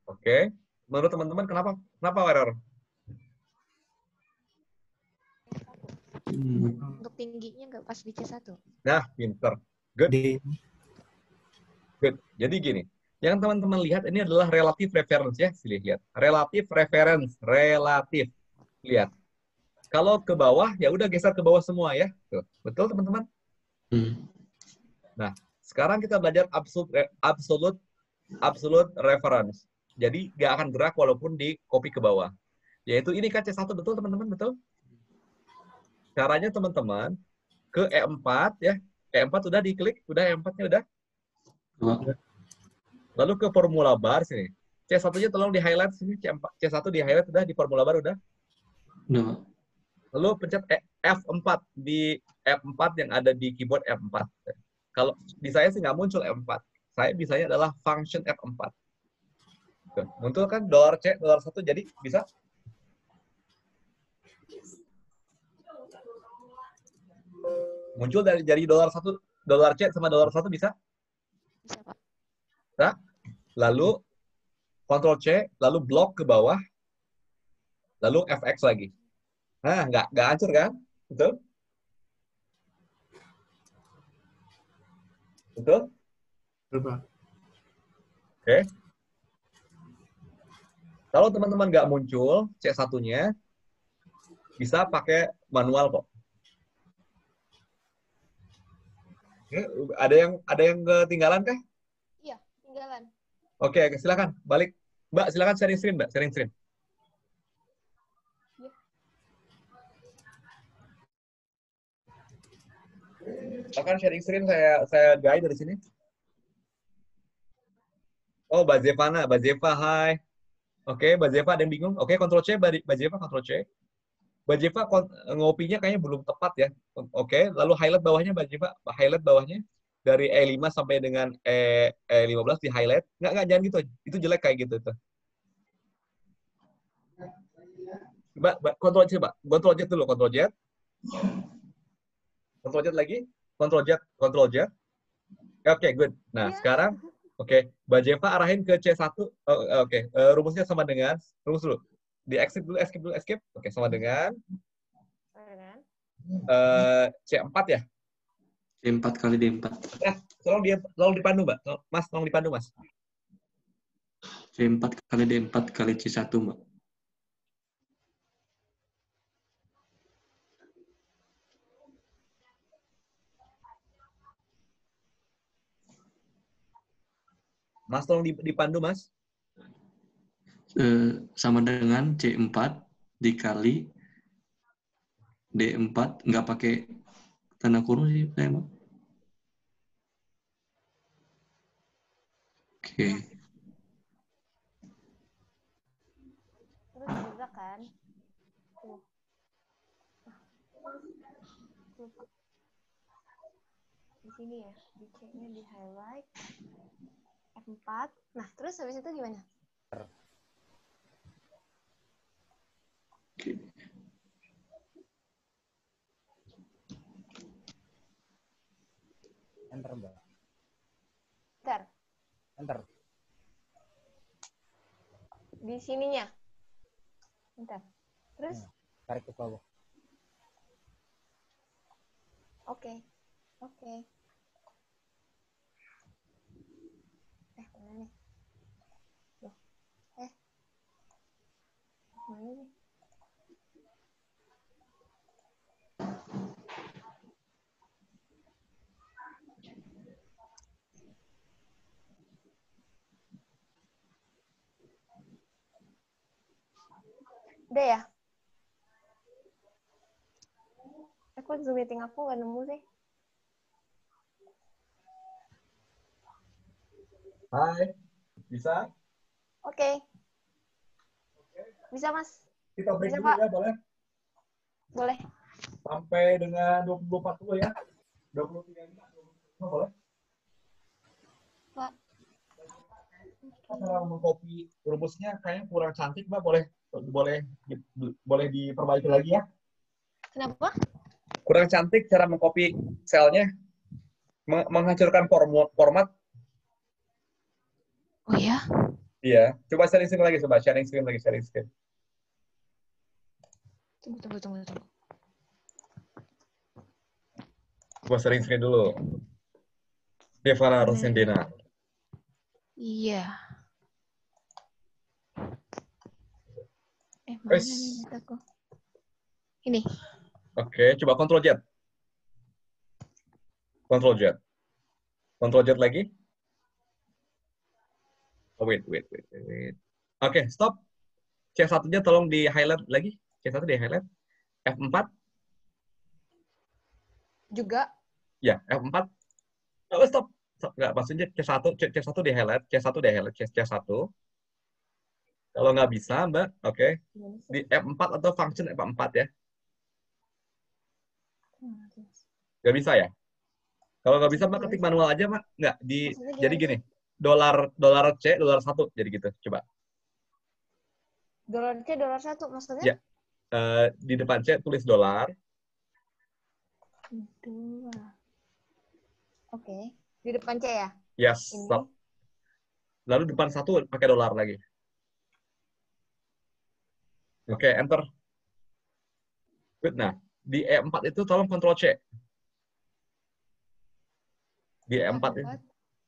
Oke. Menurut teman-teman, kenapa error? Untuk tingginya nggak pas di C1. Nah, pinter. Good. D. Good. Jadi gini, yang teman-teman lihat ini adalah relative reference ya, silih lihat. Relative reference, relatif. Lihat. Kalau ke bawah, ya udah geser ke bawah semua ya. Tuh. Betul, teman-teman? Nah, sekarang kita belajar absolute reference. Jadi nggak akan gerak walaupun di copy ke bawah. Yaitu ini kan C1, betul, teman-teman? Betul? Caranya teman-teman ke E4 ya. E4 udah diklik, udah E4-nya udah. Lalu ke formula bar sini. C1-nya tolong di-highlight sini, C1 di-highlight udah di formula bar udah. Udah. Lalu pencet F4 di F4 yang ada di keyboard F4. Kalau di saya sih nggak muncul F4. Saya bisanya adalah function F4. Tuh, muncul kan $C, $1 jadi bisa? Muncul dari $1, $C sama $1 bisa? Bisa, Pak. Nah, lalu Ctrl C, lalu blok ke bawah, lalu FX lagi. Nah, nggak hancur kan? Betul? Betul? Betul, Pak. Oke. Kalau teman-teman nggak muncul C1-nya, bisa pakai manual kok. Oke, ada yang ketinggalan kah? Iya, tinggalan. Oke, silakan balik. Mbak, silakan sharing screen, Mbak, sharing screen. Silakan sharing screen, saya guide dari sini. Oh, Mbak Zeva, hai. Oke, Mbak Zeva ada yang bingung? Oke, Ctrl C, Mbak Zeva, Ctrl C. Mbak Zeva ngopinya kayaknya belum tepat ya. Oke, lalu highlight bawahnya, Mbak Zeva, highlight bawahnya dari E5 sampai dengan E15 di highlight. Nggak, jangan gitu. Itu jelek kayak gitu tuh. Mbak, Ctrl Z, Mbak. Ctrl Z dulu, Ctrl Z. Ctrl Z lagi. Ctrl Z, Ctrl Z. Oke, good. Nah, Iya. sekarang, oke. Mbak Jeva arahin ke C1. Oke, rumusnya sama dengan, rumus dulu. Di escape dulu, escape dulu, escape. Oke, sama dengan Kan? C4 ya. D4 kali D4. Tolong dipandu, Mbak. Mas, tolong dipandu, Mas. C4 kali D4 kali C1, Mbak. Mas, tolong dipandu, Mas. Sama dengan C4 dikali D4, nggak pakai tanda kurung sih saya, Mbak. Oke. Terus juga kan? Tuh. Lupa. Di sini ya, di C-nya di highlight. F4. Nah, terus habis itu gimana? Oke. Enter, Mbak. Bentar. Enter. Di sininya. Bentar. Terus? Tarik ke bawah. Oke. Oke. Mana nih? Loh. Mana nih? Udah ya? Kok Zoom meeting aku nggak nemu sih? Hai. Bisa? Oke. Bisa, Mas? Kita break Bisa, dulu Pak. ya, boleh? Boleh. Sampai dengan 20.40 ya. 23.5, boleh? Pak. Cara mengcopy rumusnya kayaknya kurang cantik, Mbak. Boleh diperbaiki lagi ya. Kenapa? Kurang cantik cara mengcopy selnya. Menghancurkan format. Oh ya? Iya. Coba sharing screen lagi, coba sharing screen. Tunggu. Coba sharing screen dulu. Devara Rosendina. Iya. Mana Wes. nih dataku? Ini. Oke, coba Ctrl Z. Ctrl Z lagi. Oh, wait. Oke, stop. C1-nya tolong di-highlight lagi. C1 di-highlight. F4. Juga. Ya, F4. Oh, stop. Nggak, maksudnya C1 di-highlight. C1. Kalau nggak bisa, Mbak, oke. Gimana sih? Di F4 atau function F4 ya. Nggak bisa ya? Kalau nggak bisa, Mbak, ketik manual aja, Mbak. Nggak. Maksudnya Jadi gimana gini. sih? $C, $1. Jadi gitu. Coba. $1 maksudnya? Ya. Di depan C tulis $. Oke. Di depan C ya? Yes, Ini. stop. Lalu depan 1 pakai $. Lagi. Oke, enter. Good. Nah, di E4 itu tolong Ctrl C. Di E4 itu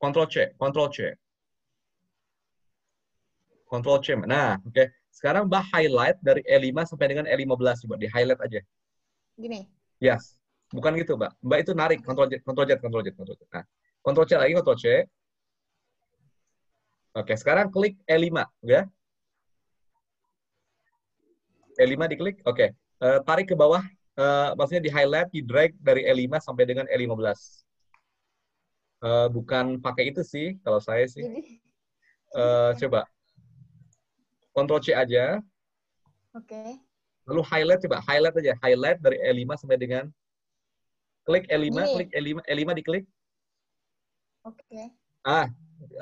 Ctrl C. Nah, oke. Sekarang Mbak highlight dari E5 sampai dengan E15 coba di highlight aja. Gini. Yes. Bukan gitu, Mbak. Mbak itu narik Ctrl Z. Nah, Ctrl C lagi, Ctrl C. Oke, sekarang klik E5, ya. E5 diklik. Oke. Tarik ke bawah, maksudnya di highlight, di drag dari E5 sampai dengan E15. Bukan pakai itu sih, kalau saya sih. Jadi. Coba. Ctrl C aja. Oke. Lalu highlight, coba. Highlight aja. Highlight dari E5 sampai dengan klik E5, Gini. klik E5 diklik. Oke.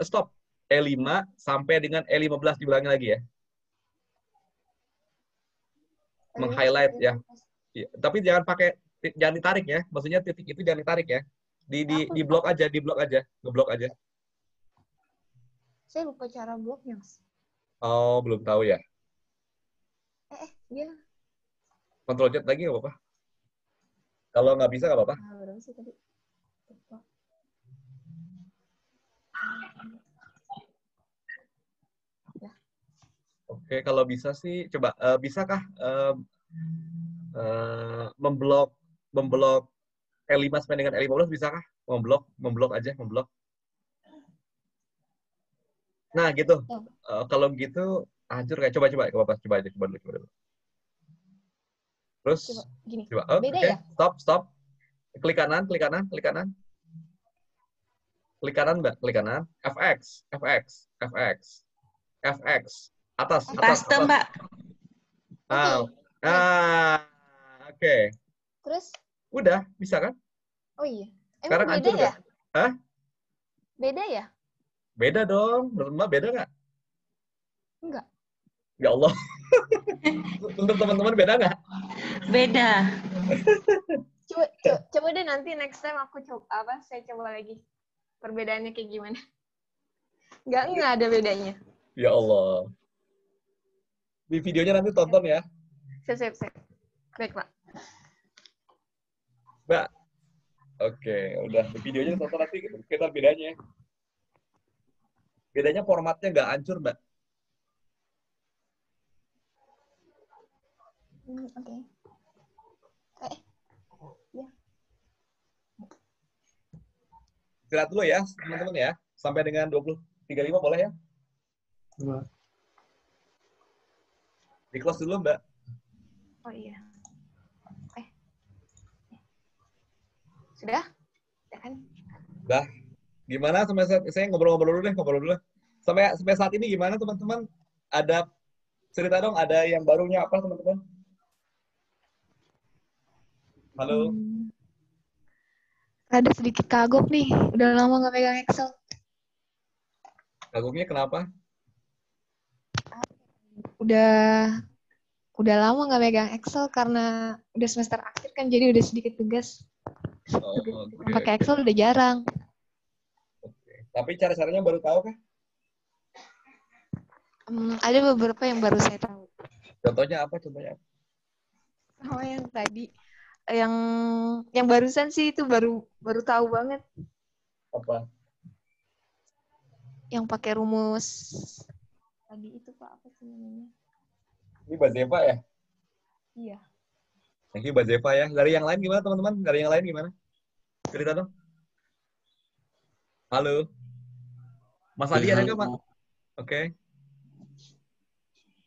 Stop. E5 sampai dengan E15 diulangi lagi ya. meng-highlight ya. Ya, tapi jangan ditarik ya. Maksudnya titik itu jangan ditarik ya. Di blok aja, ngeblok aja. Saya lupa cara bloknya, Mas. Oh, belum tahu ya. Dia Control Z lagi nggak apa-apa. Kalau nggak bisa nggak apa-apa. berapa sih tadi? Lupa. Oke, kalau bisa sih coba bisakah memblok L5 sampai dengan L15 bisakah? Memblok aja. Nah, gitu. Kalau gitu hancur kayak coba aja dulu. Terus Coba gini. coba. Oh, Beda oke. ya? Stop. Klik kanan. Klik kanan, Mbak. Klik kanan. FX. Atas. Paste, Mbak. Oke. Terus? Udah, bisa kan? Oh iya. Sekarang Emang beda hancur ya? nggak? Hah? Beda ya? Beda dong. Menurut Mbak beda nggak? Enggak. Ya Allah. Untuk teman-teman beda nggak? Beda. Coba deh nanti next time saya coba lagi. Perbedaannya kayak gimana? Enggak ada bedanya. Ya Allah. Di videonya nanti tonton ya. Siap. Baik, Pak. Mbak. Oke, udah. Di videonya tonton nanti kita bedanya. Bedanya formatnya nggak hancur, Mbak. Oke. Ya. Istirahat dulu ya, teman-teman ya. Sampai dengan 20.35 boleh ya? Di close dulu, Mbak. Oh iya. Sudah? Ya kan? Udah. Gimana sampai saya ngobrol dulu. Sampai saat ini gimana, teman-teman? Ada cerita dong, ada yang barunya apa, teman-teman? Halo? Ada sedikit kagok nih, udah lama nggak pegang Excel. Kagumnya kenapa? Udah lama nggak pegang Excel karena udah semester akhir kan, jadi udah sedikit tugas. Okay. Pakai Excel udah jarang. Okay. Tapi cara-caranya baru tahu kah? Ada beberapa yang baru saya tahu. Contohnya apa? Oh, yang tadi, yang barusan sih itu baru tahu banget. Apa? Yang pakai rumus Tadi itu Pak, apa sih namanya? Ini Mbak Zeva ya? Iya. Thank you Mbak Zeva ya. Dari yang lain gimana teman-teman? Dari yang lain gimana? Cerita dong. Halo. Mas Adi ada nggak Pak? Oke.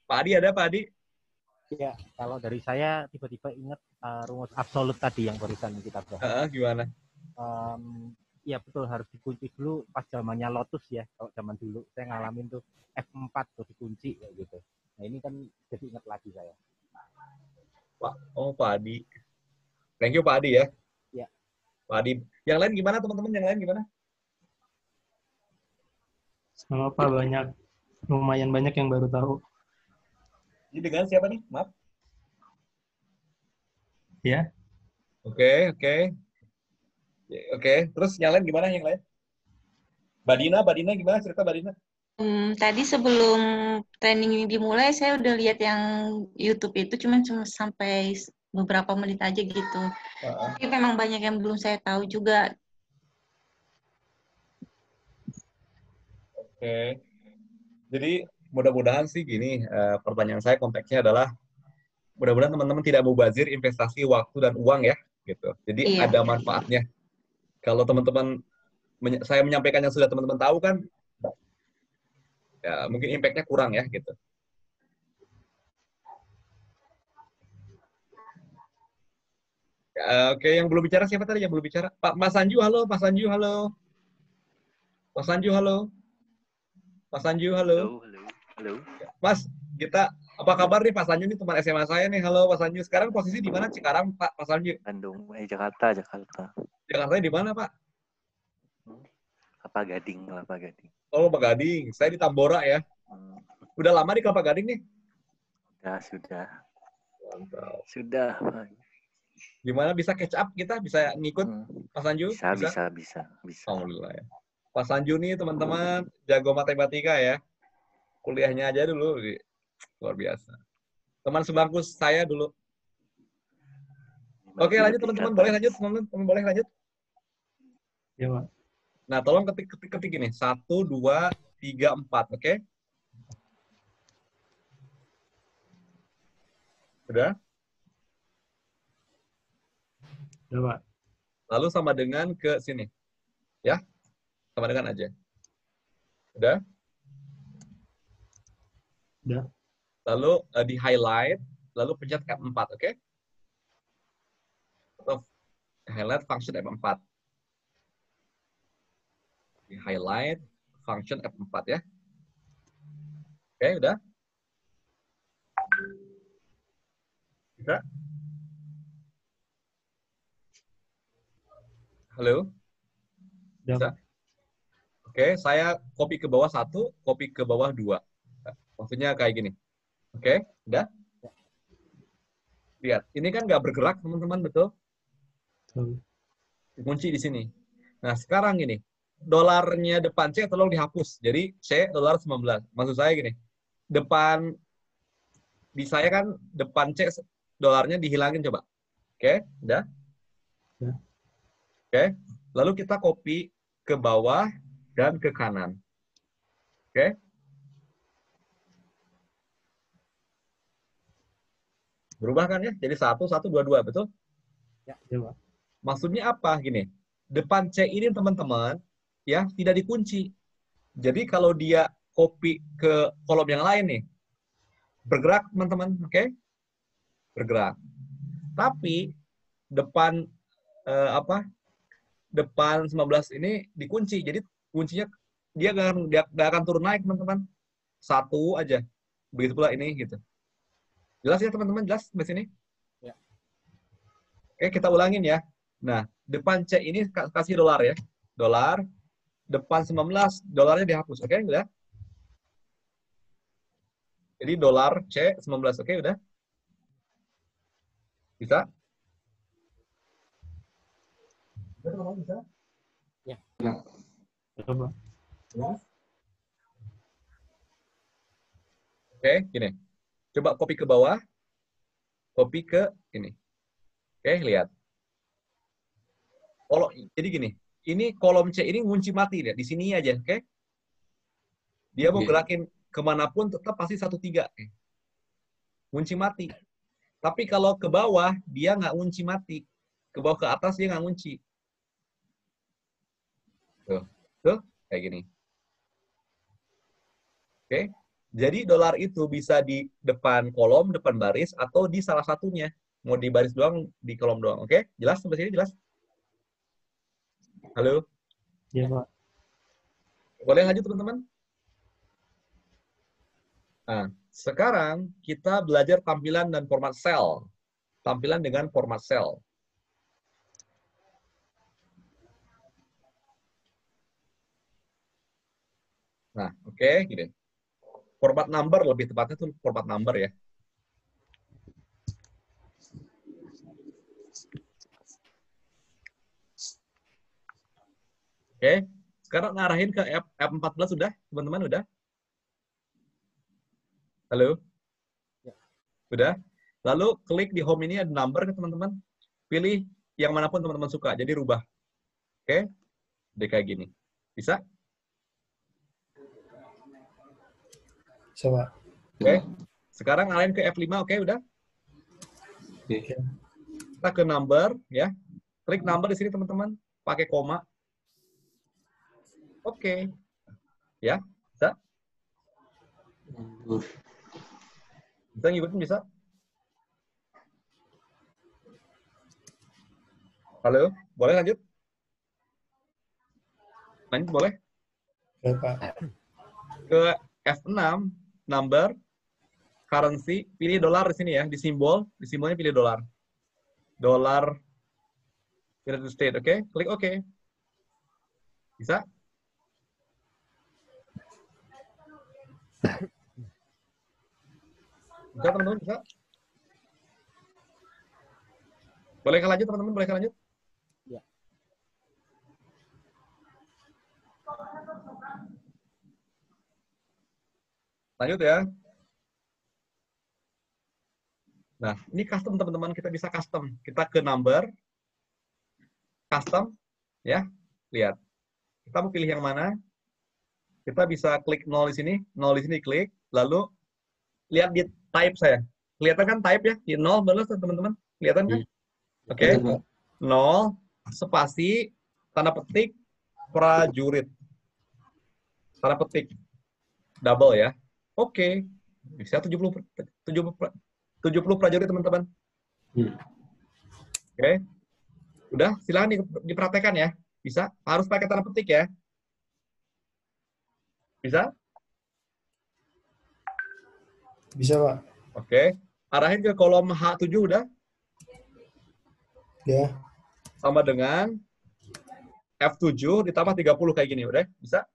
Pak Adi ada, Pak Adi? Ya, kalau dari saya tiba-tiba ingat rumus absolut tadi yang barusan kita bahas. Gimana? Ya betul, harus dikunci dulu pas zamannya Lotus ya. Kalau zaman dulu saya ngalamin tuh F4 tuh dikunci kayak gitu. Nah ini kan jadi ingat lagi saya. Pak Adi. Thank you Pak Adi ya. Ya. Pak Adi. Yang lain gimana teman-teman? Yang lain gimana? Sama Pak, lumayan banyak yang baru tahu. Ini dengan siapa nih? Maaf. Ya. Oke. Terus yang lain gimana? Yang lain? Mbak Dina gimana cerita Mbak Dina? Tadi sebelum training ini dimulai, saya udah lihat yang YouTube itu cuma sampai beberapa menit aja gitu. Tapi memang banyak yang belum saya tahu juga. Oke. Jadi mudah-mudahan sih gini, pertanyaan saya konteksnya adalah mudah-mudahan teman-teman tidak mubazir investasi waktu dan uang ya, gitu. Jadi Iya. ada manfaatnya. Kalau teman-teman saya menyampaikan yang sudah teman-teman tahu kan, ya mungkin impact-nya kurang ya, gitu. Oke, yang belum bicara siapa tadi yang belum bicara? Pak Mas Sanju, halo. Mas Sanju, halo. Mas Sanju, halo. Mas Sanju, halo. Halo. Mas, kita apa kabar nih Pak Sanju nih teman SMA saya nih. Halo Pak Sanju. Sekarang posisi di mana Cikarang Pak Sanju? Bandung, Jakarta. Jakartanya di mana Pak? Kelapa Gading. Oh, Kelapa Gading. Saya di Tambora ya. Udah lama di Kelapa Gading nih? Sudah. Mantap. Sudah. Gimana bisa catch up kita? Bisa ngikut Pak Sanju? Bisa. Alhamdulillah ya. Pak Sanju nih teman-teman jago matematika ya. Kuliahnya aja dulu luar biasa. Teman sebangku saya dulu. Oke, lanjut teman-teman, boleh lanjut teman-teman, boleh lanjut. Ya, Pak. Nah, tolong ketik ini 1 2 3 4, oke? Udah? Ya, Pak. Lalu sama dengan ke sini. Ya? Sama dengan aja. Udah? Udah. Lalu di highlight, lalu pencet F4, oke? Atau highlight function F4. Di highlight function F4 ya. Oke, udah? Bisa? Halo? Bisa? Oke, saya copy ke bawah 1, copy ke bawah 2. Maksudnya kayak gini. Oke, udah? Lihat, ini kan nggak bergerak, teman-teman, betul? Kunci di sini. Nah, sekarang gini, dolarnya depan C tolong dihapus. Jadi, C $19. Maksud saya gini, depan, di saya kan depan C dolarnya dihilangin coba. Oke, udah? Ya. Oke, lalu kita copy ke bawah dan ke kanan. Oke? Berubah kan ya? Jadi 1, 1, 2, 2, betul? Ya, Pak. Maksudnya apa? Gini, depan C ini teman-teman, ya, tidak dikunci. Jadi kalau dia copy ke kolom yang lain nih, bergerak teman-teman, oke? Bergerak. Tapi depan depan 19 ini dikunci. Jadi kuncinya dia nggak akan turun naik teman-teman. 1 aja. Begitu pula ini gitu. Jelas ya teman-teman? Jelas sampai sini? Ya. Oke, kita ulangin ya. Nah, depan C ini kasih dolar ya. Dolar. Depan 19, dolarnya dihapus. Oke, udah? Jadi dolar C 19. Oke, udah? Bisa? Bisa? Ya. Coba. Oke, gini. Coba copy ke bawah. Copy ke ini. Oke, lihat. Jadi gini. Ini kolom C ini ngunci mati ya. Di sini aja, oke? Dia mau gerakin kemanapun tetap pasti 1-3. Ngunci mati. Tapi kalau ke bawah, dia nggak ngunci mati. Ke bawah ke atas, dia nggak ngunci. Tuh, kayak gini. Oke. Jadi dolar itu bisa di depan kolom, depan baris, atau di salah satunya. Mau di baris doang, di kolom doang. Oke? Jelas sampai sini? Jelas? Halo? Ya, Pak. Boleh lanjut, teman-teman? Nah, sekarang kita belajar tampilan dan format sel. Tampilan dengan format sel. Nah, oke, gini. Format number lebih tepatnya tuh format number ya. Oke, sekarang ngarahin ke F14 sudah, teman-teman udah? Halo? Udah? Lalu klik di home ini ada number ke teman-teman. Pilih yang manapun teman-teman suka, jadi rubah. Oke? Jadi kayak gini. Bisa? Coba. Oke. Sekarang ngarahin ke F5, oke udah? Oke. Kita ke number, ya. Klik number di sini teman-teman, pakai koma. Oke. Ya, bisa? Bisa ngikutin, bisa? Halo, boleh lanjut? Lanjut boleh? Ya, Pak. Ke F6, number, currency, pilih dolar di sini ya, di simbolnya pilih dolar. Dolar United States, oke? Klik oke. Bisa? Bisa teman-teman, bisa? Boleh lanjut teman-teman, boleh lanjut? Ya. Lanjut ya. Nah, ini custom teman-teman, kita bisa custom. Kita ke number, custom, ya. Lihat. Kita mau pilih yang mana? Kita bisa klik 0 di sini, 0 di sini klik, lalu lihat di type saya. Kelihatan kan type ya? Di 0 balas teman-teman. Kelihatan kan? Oke. 0 spasi tanda petik prajurit. Tanda petik double ya. Oke. Bisa 70 prajurit teman-teman. Oke. Udah, silakan dipraktekkan ya. Bisa? Harus pakai tanda petik ya. Bisa? Bisa, Pak. Oke. Arahin ke kolom H7 udah. Ya. Sama dengan F7 ditambah 30 kayak gini. Udah? Bisa?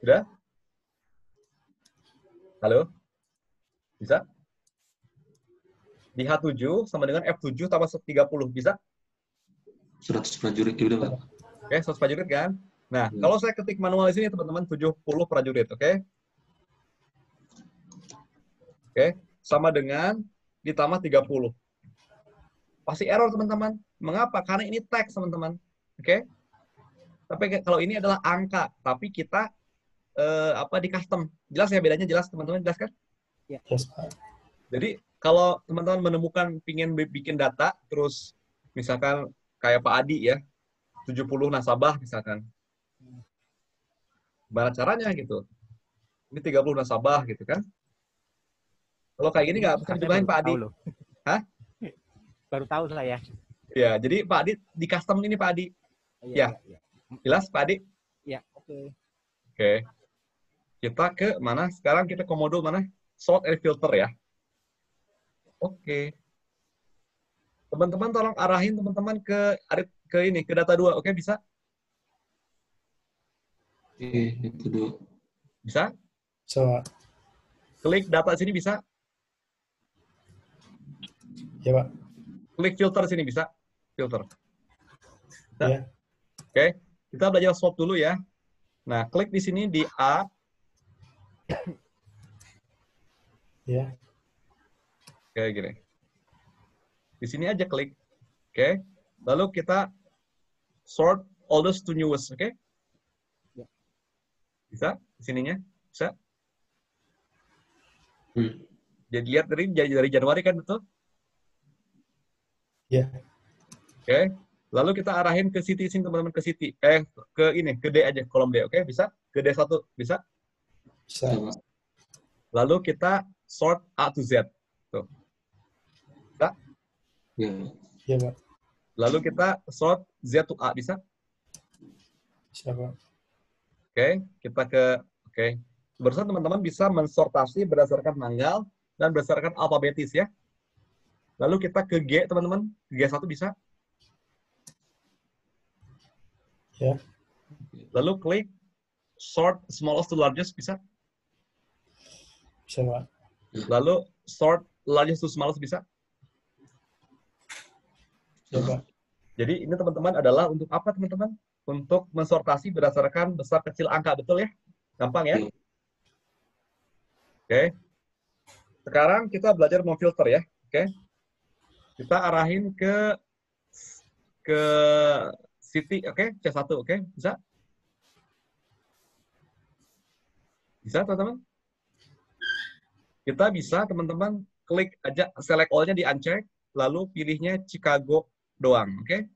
Udah? Halo? Bisa? Di H7 sama dengan F7 tambah 30. Bisa? 100 prajurit udah, Pak. Oke, 100 prajurit kan? Nah, kalau saya ketik manual di sini, teman-teman, 70 prajurit, oke? Oke, sama dengan ditambah 30. Pasti error, teman-teman. Mengapa? Karena ini teks, teman-teman. Oke? Tapi kalau ini adalah angka, tapi kita di custom. Jelas ya bedanya? Jelas, teman-teman? Jelas kan? Ya. Yes, Pak. Jadi, kalau teman-teman menemukan pingin bikin data, terus misalkan kayak Pak Adi ya, 70 nasabah misalkan. Gimana caranya gitu? Ini 30 nasabah gitu kan? Kalau kayak gini nggak bisa dijumlahin Pak Adi. Hah? Baru tahu saya. Ya, jadi Pak Adi di custom ini Pak Adi. Ya. Jelas Pak Adi? Ya, oke. Oke. Kita ke mana? Sekarang kita komodo mana? Sort and filter ya. Oke. Teman-teman tolong arahin teman-teman ke data 2. Oke, bisa? Oke, itu dulu. Bisa? Bisa, Pak. Klik data sini bisa? Ya, Pak. Klik filter sini bisa? Filter. Bisa? Ya. Oke, kita belajar sort dulu ya. Nah, klik di sini di A. Ya. Oke, gini. Di sini aja klik. Oke. Lalu kita sort oldest to newest, oke? Ya. Bisa? Di sininya? Bisa? Jadi lihat dari Januari kan, betul? Ya. Oke. Lalu kita arahin ke city sini teman-teman, ke city. Ke D aja, kolom D, oke? Bisa? Ke D1, bisa? Bisa. Lalu kita sort A to Z. Tuh. Bisa? Ya. Ya, Pak. Lalu kita sort Z to A, bisa? Bisa, Pak. Oke, kita oke. Barusan teman-teman bisa mensortasi berdasarkan tanggal dan berdasarkan alfabetis ya. Lalu kita ke G, teman-teman. G1 bisa? Ya. Lalu klik sort smallest to largest, bisa? Bisa, Pak. Lalu sort largest to smallest, bisa? Ya, Pak. Jadi ini teman-teman adalah untuk apa teman-teman? Untuk mensortasi berdasarkan besar kecil angka, betul ya? Gampang ya? Oke. Sekarang kita belajar memfilter ya. Oke. Kita arahin ke city, oke? C1, oke? Bisa? Bisa, teman-teman? Kita bisa, teman-teman, klik aja, select all-nya di uncheck, lalu pilihnya Chicago doang, oke?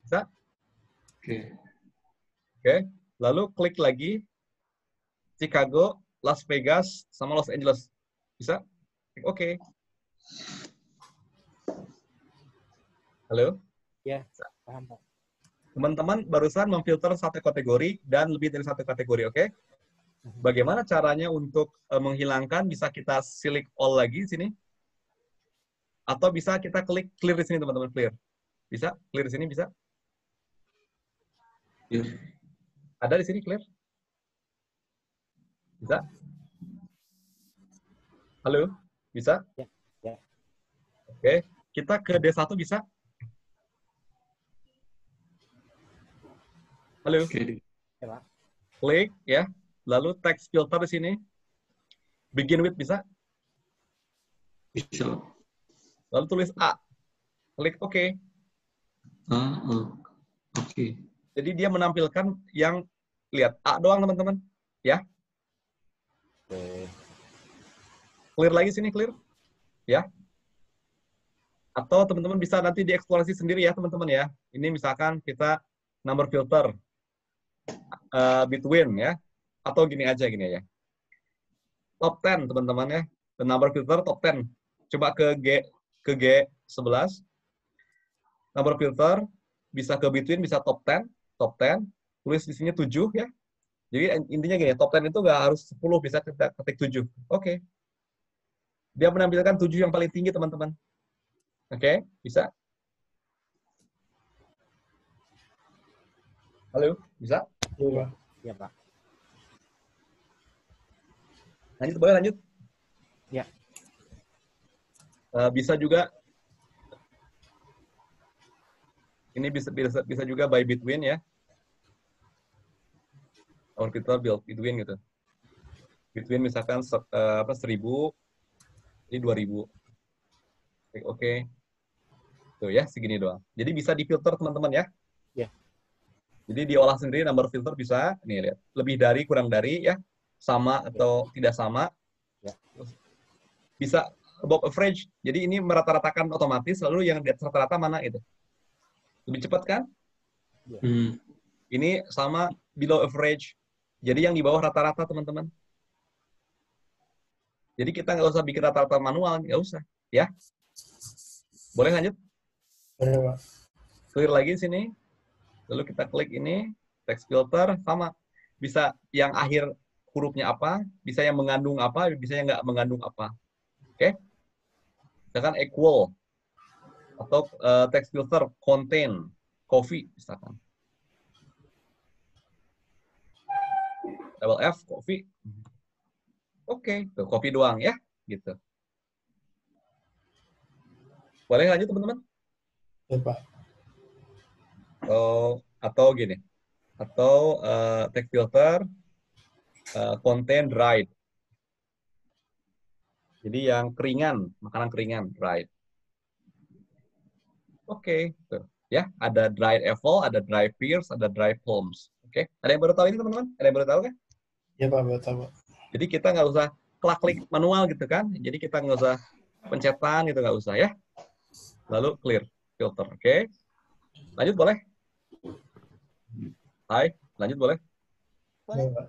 Bisa? Oke. Lalu klik lagi Chicago, Las Vegas, sama Los Angeles. Bisa? Oke. Halo? Ya, paham, Pak. Teman-teman barusan memfilter satu kategori dan lebih dari satu kategori, oke? Bagaimana caranya untuk menghilangkan? Bisa kita select all lagi di sini. Atau bisa kita klik clear di sini, teman-teman, clear. Bisa? Clear di sini, bisa? Ada di sini clear? Bisa? Halo? Bisa? Ya, ya. Oke, kita ke D1 bisa? Halo? Oke. Ya, Pak. Klik ya. Lalu text filter di sini. Begin with bisa? Bisa, Pak. Lalu tulis A. Klik OK. Oke. Jadi dia menampilkan yang lihat A doang teman-teman. Ya. Oke. Clear lagi sini, clear. Ya. Atau teman-teman bisa nanti dieksplorasi sendiri ya teman-teman ya. Ini misalkan kita number filter between ya. Atau gini aja gini ya. Top 10 teman-teman ya. The number filter top 10. Coba ke G11. Number filter bisa ke between, bisa top 10, top 10. Tulis di sini 7 ya. Jadi intinya gini, top 10 itu nggak harus 10, bisa kita ketik 7. Oke. Dia menampilkan 7 yang paling tinggi teman-teman. Oke, bisa? Halo, bisa? Iya, Pak. Ya, Pak. Lanjut, boleh lanjut? Ya. Bisa juga, ini bisa juga by between ya. Our filter build between gitu. Between misalkan 1000, ini 2000. Oke. Tuh ya, segini doang. Jadi bisa difilter teman-teman ya. Ya. Jadi diolah sendiri number filter bisa. Nih lihat, lebih dari, kurang dari ya, sama atau tidak sama. Ya. Bisa above average. Jadi ini merata-ratakan otomatis. Lalu yang di atas rata-rata mana itu? Lebih cepat kan? Ya. Ini sama below average. Jadi yang di bawah rata-rata teman-teman. Jadi kita nggak usah bikin rata-rata manual, nggak usah. Ya. Boleh lanjut? Boleh, Pak. Clear lagi sini. Lalu kita klik ini, text filter, sama. Bisa yang akhir hurufnya apa, bisa yang mengandung apa, bisa yang nggak mengandung apa. Oke? Misalkan equal. Atau text filter contain, coffee, misalkan. Double F, coffee. Oke, tuh, kopi doang ya. Gitu. Boleh lanjut teman-teman? Ya, Pak. Atau gini, atau text filter contain dried. Jadi yang keringan, makanan keringan, dried. Oke, tuh ya, ada dried apple, ada dried pears, ada dried plums. Oke, ada yang baru tahu ini teman-teman? Ada yang baru tahu kan? Ya, Pak, baru tahu, Pak. Jadi kita nggak usah klik manual gitu kan? Jadi kita nggak usah pencetan gitu, nggak usah ya. Lalu clear filter, oke? Lanjut boleh? Hai, lanjut boleh? Boleh, Pak.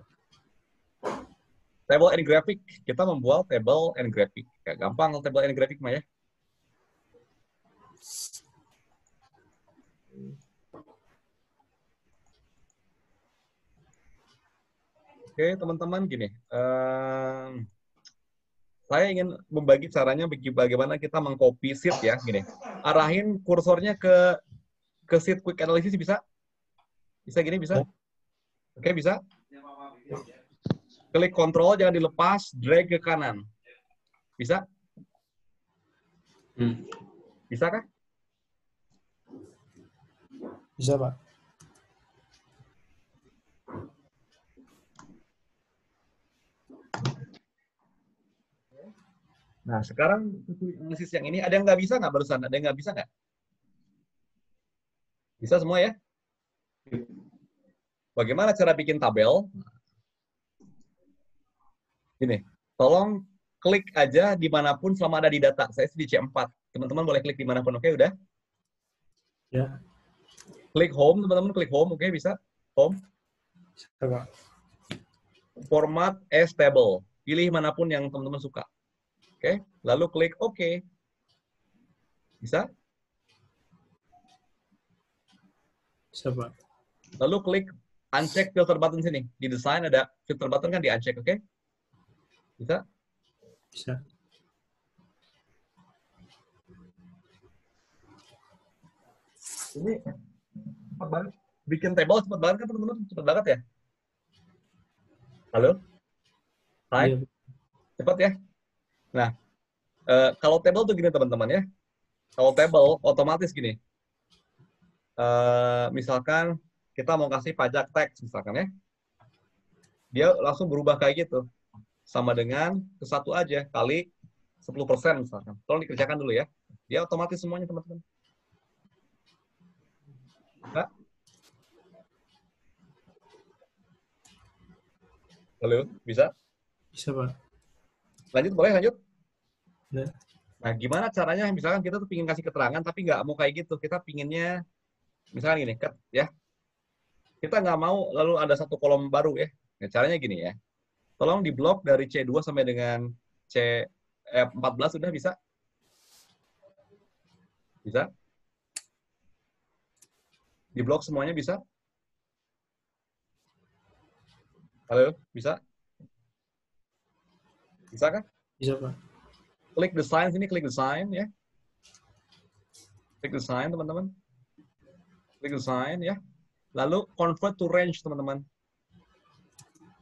Table and graphic. Kita membuat table and graphic. Ya, gampang table and graphic mah ya. Oke, teman-teman gini. Saya ingin membagi caranya bagaimana kita mengcopy sheet ya, gini. Arahin kursornya ke sheet quick analysis bisa? Bisa gini, bisa? Oke, bisa? Klik kontrol, jangan dilepas, drag ke kanan. Bisa? Bisa kah? Bisa, Pak. Nah, sekarang analisis yang ini, ada yang nggak bisa nggak barusan? Ada yang nggak bisa nggak? Bisa semua ya? Bagaimana cara bikin tabel? Gini, tolong klik aja dimanapun selama ada di data. Saya di C4. Teman-teman boleh klik dimanapun, oke? Udah? Ya. Klik home, teman-teman klik home, oke? Bisa? Home. Bisa, Pak. Format as table. Pilih manapun yang teman-teman suka. Oke? Lalu klik OK. Bisa? Bisa, Pak. Lalu klik uncheck filter button sini. Di desain ada filter button kan di uncheck, oke? Bisa? Bisa. Ini cepat banget. Bikin table cepat banget kan teman-teman? Cepat banget ya? Halo? Hai? Iya. Cepat ya? Nah, Kalau table tuh gini teman-teman ya. Kalau table otomatis gini. Misalkan kita mau kasih pajak tax misalkan ya. Dia langsung berubah kayak gitu. Sama dengan ke satu aja kali 10% misalkan. Tolong dikerjakan dulu ya. Dia otomatis semuanya teman-teman. Nah. Halo, bisa? Bisa, Pak. Lanjut, boleh lanjut? Ya. Nah, gimana caranya? Misalkan kita tuh pingin kasih keterangan, tapi nggak mau kayak gitu. Kita pinginnya, misalkan gini, ya. Kita nggak mau lalu ada satu kolom baru ya. Nah, caranya gini ya. Tolong diblok dari C2 sampai dengan C14 sudah bisa? Bisa? Diblok semuanya bisa? Halo, bisa? Bisa kan? Bisa, Pak. Klik design sini, klik design ya. Klik design teman-teman. Klik design ya. Lalu convert to range teman-teman.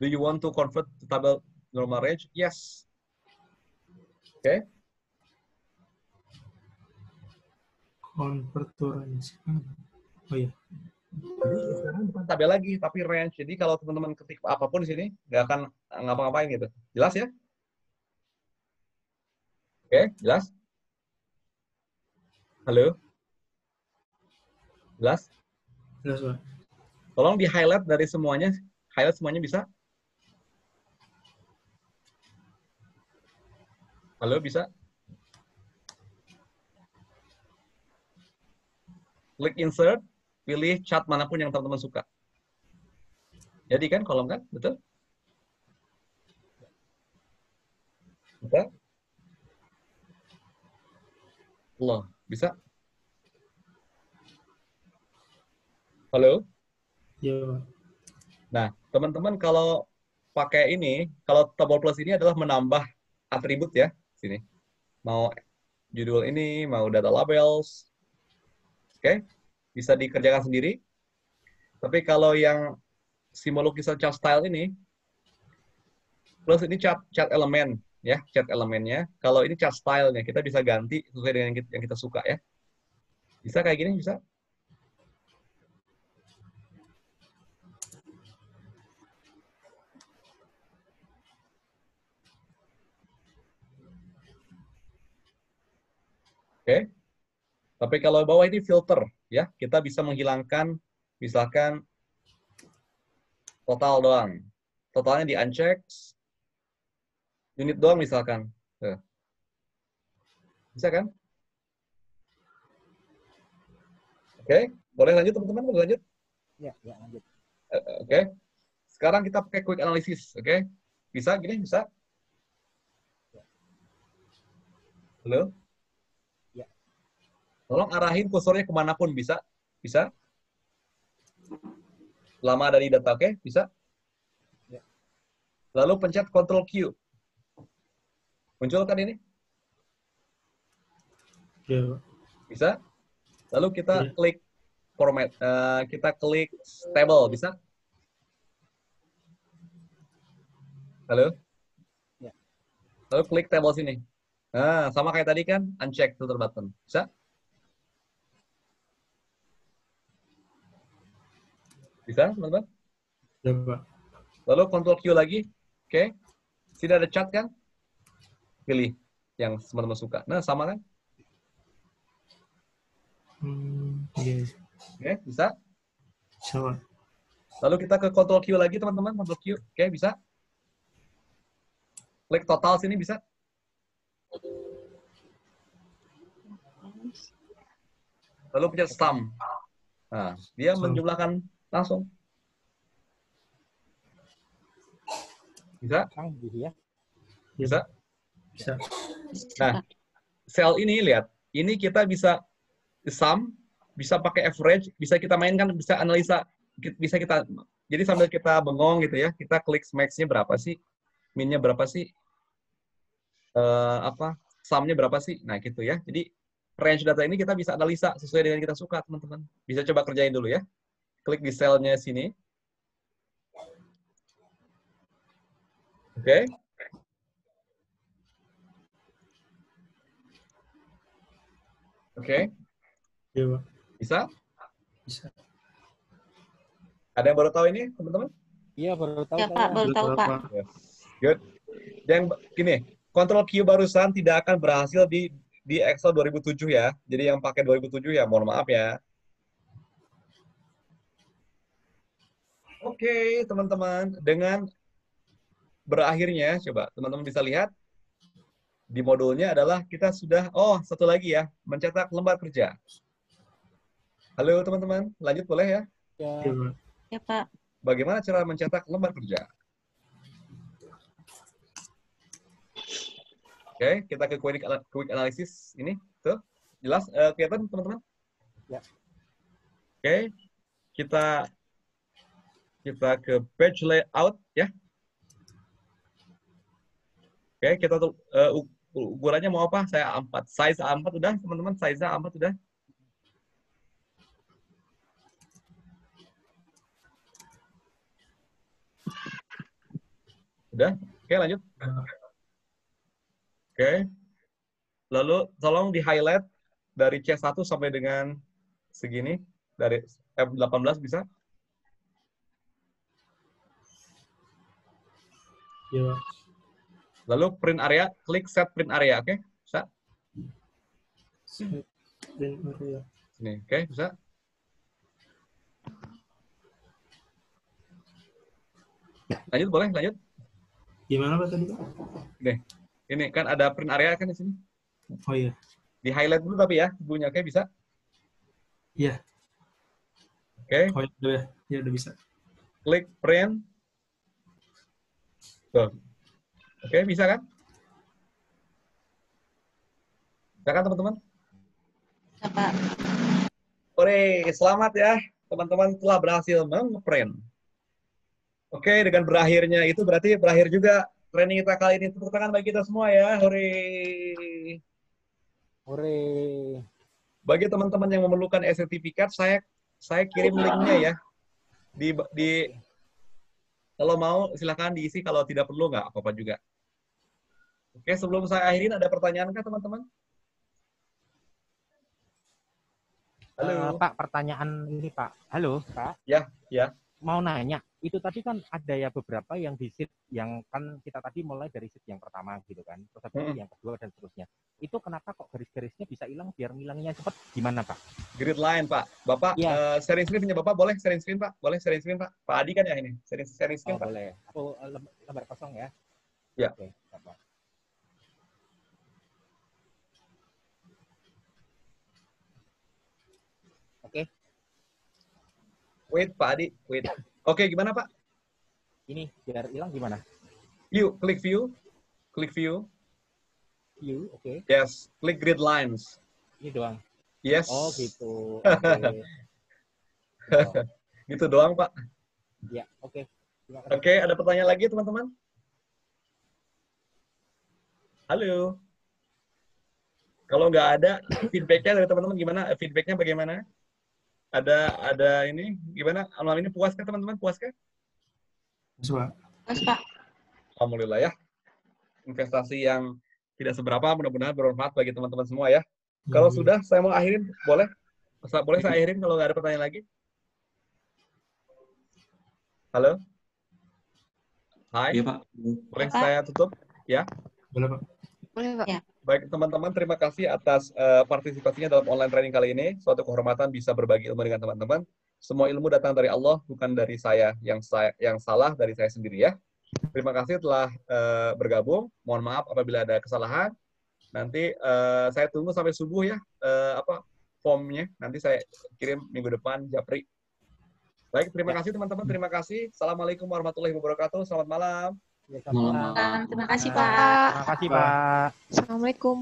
Do you want to convert to table normal range? Yes. Oke. Okay. Convert to range. Oh iya. Jadi sekarang bukan tabel lagi, tapi range. Jadi kalau teman-teman ketik apapun di sini, nggak akan ngapa-ngapain gitu. Jelas ya? Oke, jelas? Halo? Jelas? Jelas, Pak. Tolong di-highlight dari semuanya. Highlight semuanya bisa? Halo, bisa? Klik insert, pilih chart manapun yang teman-teman suka. Jadi kan kolom kan? Betul? Bisa? Allah, bisa? Halo? Iya, Pak. Nah, teman-teman kalau pakai ini, kalau Table Plus ini adalah menambah atribut ya, sini. Mau judul ini, mau data labels, oke? Bisa dikerjakan sendiri. Tapi kalau yang simbol lukisan chart style ini, plus ini chart elemen, ya, chart elemennya. Kalau ini chart style-nya, kita bisa ganti sesuai dengan yang kita suka ya. Bisa kayak gini, bisa? Oke. Tapi kalau bawah ini filter, ya, kita bisa menghilangkan, misalkan total doang. Totalnya di uncheck, unit doang misalkan. Bisa kan? Oke, boleh lanjut teman-teman? Boleh lanjut? Ya, lanjut. Oke. Sekarang kita pakai quick analysis, oke? Bisa gini, bisa? Halo? Ya. Tolong arahin kursornya kemanapun, bisa? Bisa? Lama ada di data, oke? Bisa? Ya. Lalu pencet Ctrl Q. Muncul kan ini? Iya, Pak. Bisa? Lalu kita Ya. klik format, kita klik table, bisa? Halo? Ya. Lalu klik table sini. Nah, sama kayak tadi kan, uncheck filter button. Bisa? Bisa, teman-teman? Ya, Pak. Lalu Ctrl Q lagi. Oke. Sini ada chart kan? Pilih yang teman-teman suka. Nah, sama kan? Iya. Oke, bisa? Bisa, Pak. Lalu kita ke Ctrl Q lagi, teman-teman. Ctrl Q. Oke, bisa? Klik total sini, bisa? Lalu pencet sum. Nah, dia menjumlahkan langsung. Bisa? Canggih ya. Bisa? Bisa. Nah, sel ini lihat, ini kita bisa sum, bisa pakai average, bisa kita mainkan, bisa analisa, bisa kita, jadi sambil kita bengong gitu ya, kita klik max-nya berapa sih, min-nya berapa sih, sum-nya berapa sih, nah gitu ya. Jadi range data ini kita bisa analisa sesuai dengan kita suka, teman-teman. Bisa coba kerjain dulu ya. Klik di sel-nya sini. Oke. Oke, Iya, Pak. bisa? Bisa. Ada yang baru tahu ini, teman-teman? Iya, baru tahu Ya saya. Pak, baru tahu Pak. Yes. Good. Yang gini, Ctrl Q barusan tidak akan berhasil di Excel 2007 ya. Jadi yang pakai 2007 ya, mohon maaf ya. Oke, teman-teman, dengan berakhirnya, coba teman-teman bisa lihat di modulnya adalah kita sudah, satu lagi ya, mencetak lembar kerja. Halo teman-teman, lanjut boleh ya? Iya, Pak. Ya Pak. Bagaimana cara mencetak lembar kerja? Oke, kita ke quick analysis ini, tuh jelas kelihatan teman-teman? Ya. Oke, kita ke page layout ya. Oke, kita tuh ukurannya mau apa? Saya A4, size A4 udah teman-teman, size A4 udah. Udah? Oke, lanjut. Oke. Lalu tolong di-highlight dari C1 sampai dengan segini, dari F18 bisa? Iya, Pak. Lalu print area, klik set print area, oke? Bisa? Set print area. Sini, oke, bisa? Lanjut, boleh? Lanjut? Gimana, Pak, tadi, Pak? Ini kan ada print area kan di sini. Oh, iya. Di-highlight dulu tapi ya, ibunya, oke? Bisa? Iya. Oke, Oh, iya, udah ya. Iya, udah bisa. klik print. Tuh. Oke, bisa kan? Bisa kan, teman-teman? Ya Pak. Oke, selamat ya. Teman-teman telah berhasil meng-print. Oke, dengan berakhirnya itu berarti berakhir juga training kita kali ini. Tepuk tangan bagi kita semua ya. Hore. Hore. Bagi teman-teman yang memerlukan sertifikat, saya kirim linknya ya. Kalau mau silakan diisi, kalau tidak perlu nggak apa-apa juga. Oke, sebelum saya akhirin ada pertanyaan kah teman-teman? Halo. Pak, pertanyaan ini Pak. Halo, Pak. Ya. Mau nanya, itu tadi kan ada ya beberapa yang di sheet yang kan kita tadi mulai dari sheet yang pertama gitu kan, terus habis itu yang kedua dan seterusnya. Itu kenapa kok garis-garisnya bisa hilang biar ngilangnya cepat? Gimana Pak? Grid line Pak. Bapak sharing screen punya Bapak boleh sharing screen Pak? Boleh sharing screen Pak? Pak Adi kan ya ini? Sharing screen Pak? Boleh. Aku lembar kosong ya. Ya. Oke, Bapak. Oke. Wait Pak Adi, wait. Oke, gimana Pak? Ini biar hilang gimana? View, klik view. Klik view. View, oke. Yes, klik grid lines. Ini doang. Yes. Oh, gitu. Oke. Gitu doang, Pak. Ya, oke. Oke, ada pertanyaan lagi, teman-teman? Halo. Kalau nggak ada, feedback-nya dari teman-teman gimana? Feedback-nya bagaimana? Ada ini, gimana? Malam ini puas kah, teman-teman? Puas kah? Puas, Pak. Alhamdulillah ya. Investasi yang tidak seberapa, mudah-mudahan bermanfaat bagi teman-teman semua ya. Kalau sudah, saya mau akhirin, boleh? Boleh saya akhirin kalau nggak ada pertanyaan lagi? Halo? Hai? Iya, Pak. Boleh saya tutup? Ya? Boleh, Pak. Boleh, Pak. Ya. Baik, teman-teman, terima kasih atas partisipasinya dalam online training kali ini. Suatu kehormatan bisa berbagi ilmu dengan teman-teman. Semua ilmu datang dari Allah, bukan dari saya yang salah, dari saya sendiri ya. Terima kasih telah bergabung. Mohon maaf apabila ada kesalahan. Nanti saya tunggu sampai subuh ya, formnya. Nanti saya kirim minggu depan, Japri. Baik, terima kasih teman-teman. Terima kasih. Assalamualaikum warahmatullahi wabarakatuh. Selamat malam. Terima kasih, Pak. Terima kasih, Pak. Assalamualaikum.